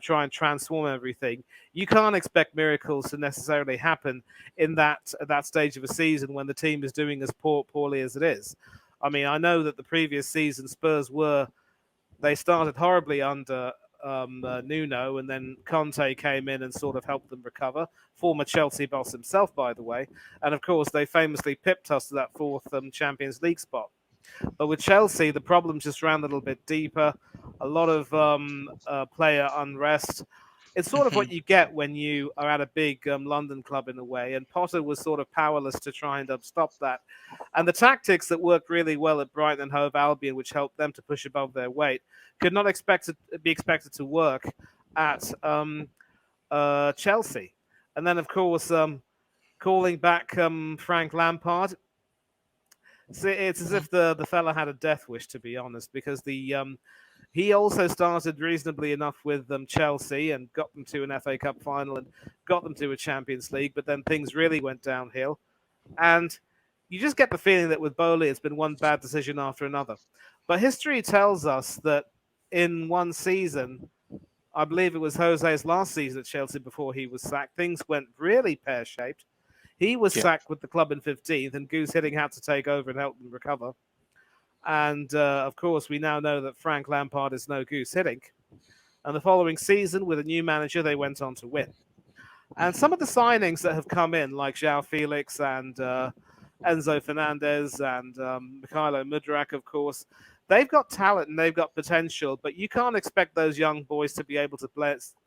try and transform everything, you can't expect miracles to necessarily happen in that stage of a season when the team is doing as poorly as it is. I mean, I know that the previous season Spurs they started horribly under Nuno, and then Conte came in and sort of helped them recover. Former Chelsea boss himself, by the way, and of course they famously pipped us to that fourth Champions League spot. But with Chelsea, the problems just ran a little bit deeper. A lot of player unrest. It's sort of Mhm. what you get when you are at a big London club in a way, and Potter was sort of powerless to try and stop that. And the tactics that worked really well at Brighton and Hove Albion, which helped them to push above their weight, could not be expected to work at Chelsea. And then, of course, calling back Frank Lampard, it's as Mhm. if the fella had a death wish, to be honest, because he also started reasonably enough with Chelsea and got them to an FA Cup final and got them to a Champions League, but then things really went downhill. And you just get the feeling that with Bowley, it's been one bad decision after another. But history tells us that in one season, I believe it was Jose's last season at Chelsea before he was sacked, things went really pear shaped. He was Yeah. sacked with the club in 15th, and Goose Hiddink had to take over and help them recover. And of course, we now know that Frank Lampard is no Goose Hiddink. And the following season, with a new manager, they went on to win. And Mhm. some of the signings that have come in, like João Felix and Enzo Fernandez and Mikhailo Mudrak, of course, they've got talent and they've got potential, but you can't expect those young boys to be able to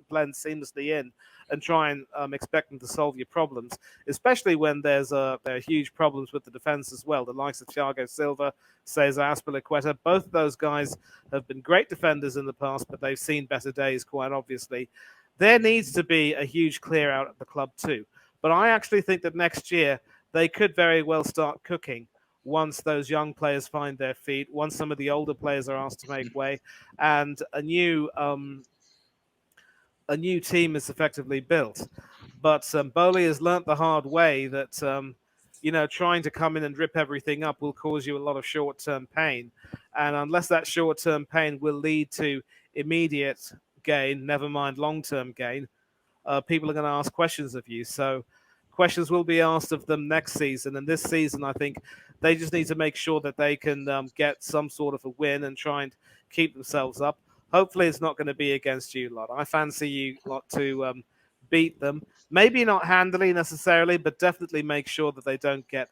blend seamlessly in and try and expect them to solve your problems, especially when there are huge problems with the defence as well. The likes of Thiago Silva, Cesar Azpilicueta, both of those guys have been great defenders in the past, but they've seen better days, quite obviously. There needs to be a huge clear out at the club too. But I actually think that next year they could very well start cooking once those young players find their feet, once some of the older players are asked to make way, and a new team is effectively built. But Bowley has learnt the hard way that trying to come in and rip everything up will cause you a lot of short-term pain, and unless that short-term pain will lead to immediate gain, never mind long-term gain, people are going to ask questions of you. So questions will be asked of them next season. And this season, I think they just need to make sure that they can get some sort of a win and try and keep themselves up. Hopefully, it's not going to be against you lot. I fancy you lot to beat them. Maybe not handily necessarily, but definitely make sure that they don't get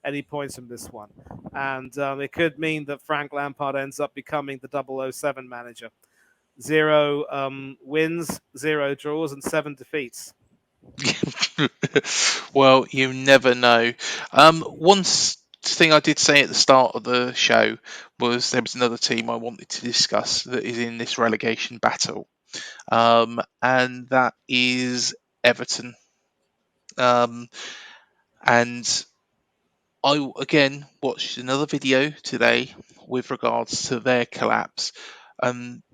any points from this one. And it could mean that Frank Lampard ends up becoming the 007 manager. 0 wins, 0 draws, and 7 defeats. Well, you never know. One thing I did say at the start of the show was there was another team I wanted to discuss that is in this relegation battle, and that is Everton. And I again watched another video today with regards to their collapse.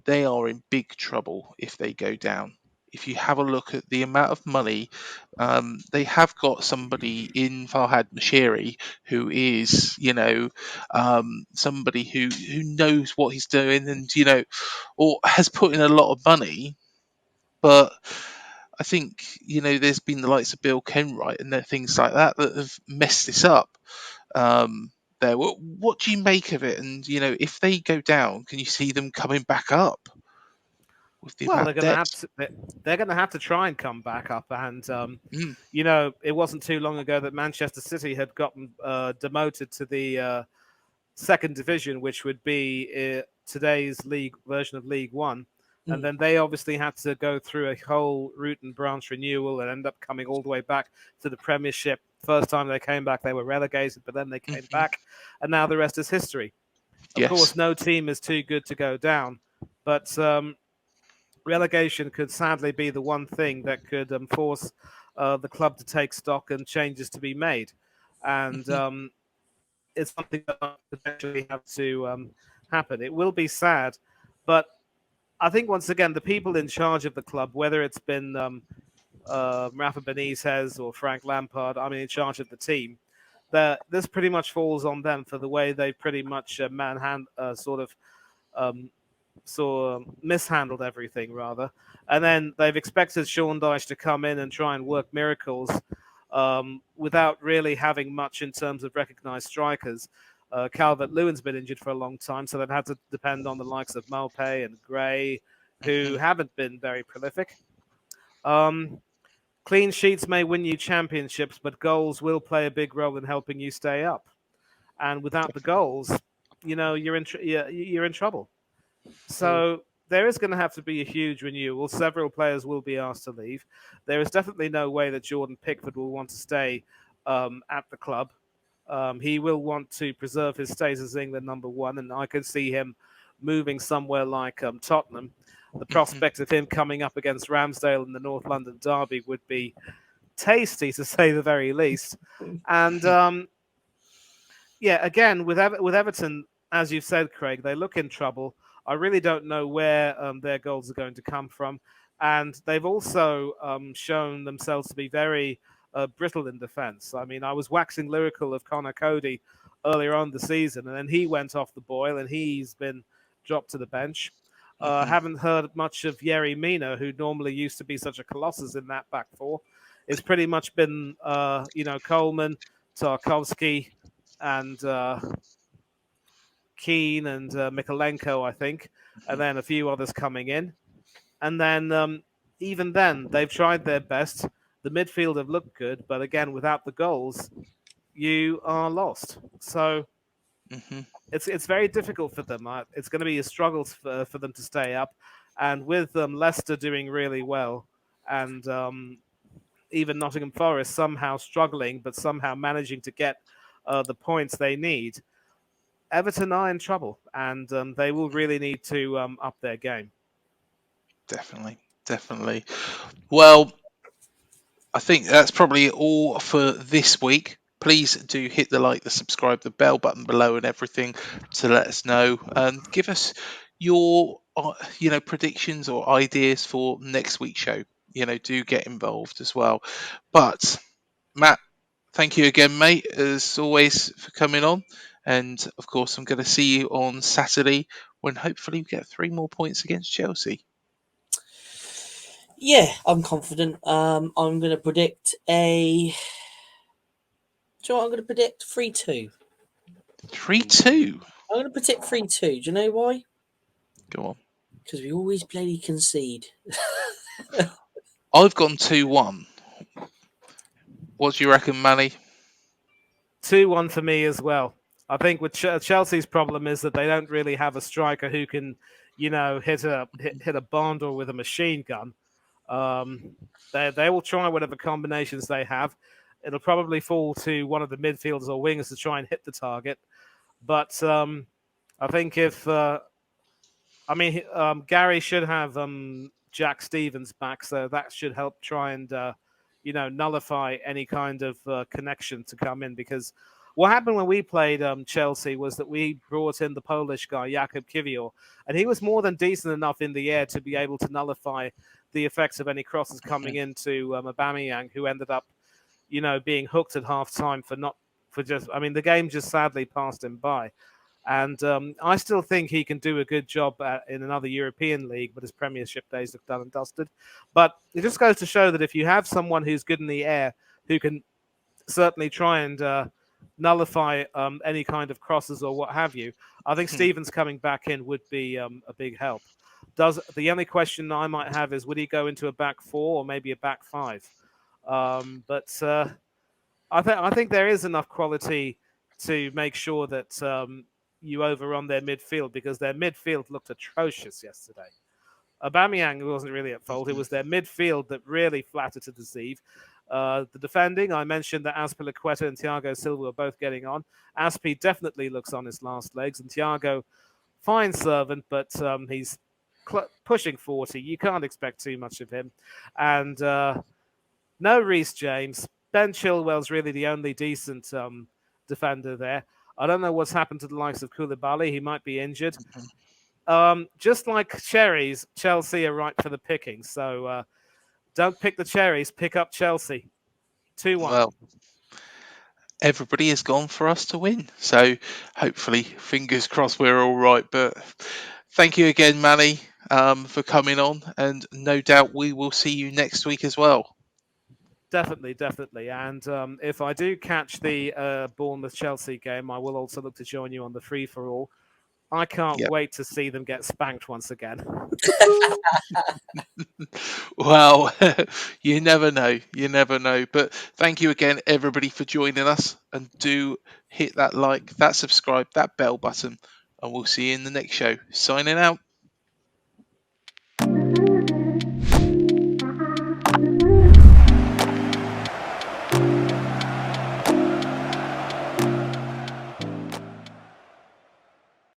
They are in big trouble if they go down. If you have a look at the amount of money, they have got somebody in Farhad Mashiri who is, somebody who knows what he's doing, and or has put in a lot of money. But I think there's been the likes of Bill Kenwright and things like that that have messed this up. There, what do you make of it? And if they go down, can you see them coming back up with the Well, amount of debt? they're going to have to try and come back up, and Mm, it wasn't too long ago that Manchester City had gotten demoted to the second division, which would be today's league version of League One. And then they obviously had to go through a whole root and branch renewal and end up coming all the way back to the Premiership. First time they came back, they were relegated, but then they came back, and now the rest is history. Of yes. course, no team is too good to go down, but relegation could sadly be the one thing that could force the club to take stock and changes to be made. And it's something that might potentially have to happen. It will be sad, but I think once again, the people in charge of the club, whether it's been Rafa Benitez or Frank Lampard, in charge of the team, this pretty much falls on them for the way they pretty much mishandled everything rather. And then they've expected Sean Dyche to come in and try and work miracles without really having much in terms of recognised strikers. Calvert-Lewin's been injured for a long time, so they've had to depend on the likes of Maupay and Gray, who haven't been very prolific. Clean sheets may win you championships, but goals will play a big role in helping you stay up. And without the goals, you're in trouble. So there is going to have to be a huge renewal. Several players will be asked to leave. There is definitely no way that Jordan Pickford will want to stay at the club. He will want to preserve his status as England number one, and I could see him moving somewhere like Tottenham. The prospect of him coming up against Ramsdale in the North London derby would be tasty, to say the very least. And again, with Everton, as you've said, Craig, they look in trouble. I really don't know where their goals are going to come from. And they've also shown themselves to be very brittle in defence. I was waxing lyrical of Connor Cody earlier on the season, and then he went off the boil and he's been dropped to the bench. Haven't heard much of Yerry Mina, who normally used to be such a colossus in that back four. It's pretty much been, Coleman, Tarkovsky, and Keane and Mikolenko, I think, and then a few others coming in. And then even then, they've tried their best. The midfield have looked good, but again, without the goals, you are lost. So it's very difficult for them. It's going to be a struggle for them to stay up. And with Leicester doing really well, and even Nottingham Forest somehow struggling, but somehow managing to get the points they need, Everton are in trouble, and they will really need to up their game. Definitely, definitely. Well, I think that's probably all for this week. Please do hit the like, the subscribe, the bell button below, and everything to let us know, and give us your predictions or ideas for next week's show. Do get involved as well. But Matt, thank you again, mate, as always, for coming on. And of course, I'm going to see you on Saturday when hopefully we get 3 more points against Chelsea. Yeah, I'm confident. I'm going to predict a. Do you know what I'm going to predict? 3-2. 3-2. I'm going to predict 3-2. Do you know why? Go on. Because we always bloody concede. I've gone 2-1. What do you reckon, Manny? 2-1 for me as well. I think with Chelsea's problem is that they don't really have a striker who can, hit a barn door with a machine gun. They will try whatever combinations they have. It'll probably fall to one of the midfielders or wingers to try and hit the target. But I think Gary should have Jack Stevens back, so that should help try and nullify any kind of connection to come in. Because what happened when we played Chelsea was that we brought in the Polish guy Jakub Kiwior, and he was more than decent enough in the air to be able to nullify the effects of any crosses coming into Aubameyang, who ended up, being hooked at half time the game just sadly passed him by. And I still think he can do a good job in another European league, but his Premiership days look done and dusted. But it just goes to show that if you have someone who's good in the air, who can certainly try and nullify any kind of crosses or what have you, I think Stevens coming back in would be a big help. The only question I might have is, would he go into a back 4 or maybe a back 5? But I think there is enough quality to make sure that you overrun their midfield, because their midfield looked atrocious yesterday. Aubameyang wasn't really at fault. It was their midfield that really flattered to deceive. The defending, I mentioned that Azpilicueta and Thiago Silva were both getting on. Aspi definitely looks on his last legs, and Thiago, fine servant, but he's pushing 40. You can't expect too much of him. And no Reece James. Ben Chilwell's really the only decent defender there. I don't know what's happened to the likes of Koulibaly. He might be injured. Just like Cherries, Chelsea are right for the picking. So don't pick the Cherries, pick up Chelsea. 2-1. Well, everybody has gone for us to win. So hopefully, fingers crossed, we're all right. But thank you again, Manny, for coming on. And no doubt we will see you next week as well. Definitely. And if I do catch the Bournemouth-Chelsea game, I will also look to join you on the free-for-all. I can't wait to see them get spanked once again. Well, you never know. You never know. But thank you again, everybody, for joining us. And do hit that like, that subscribe, that bell button. And we'll see you in the next show. Signing out.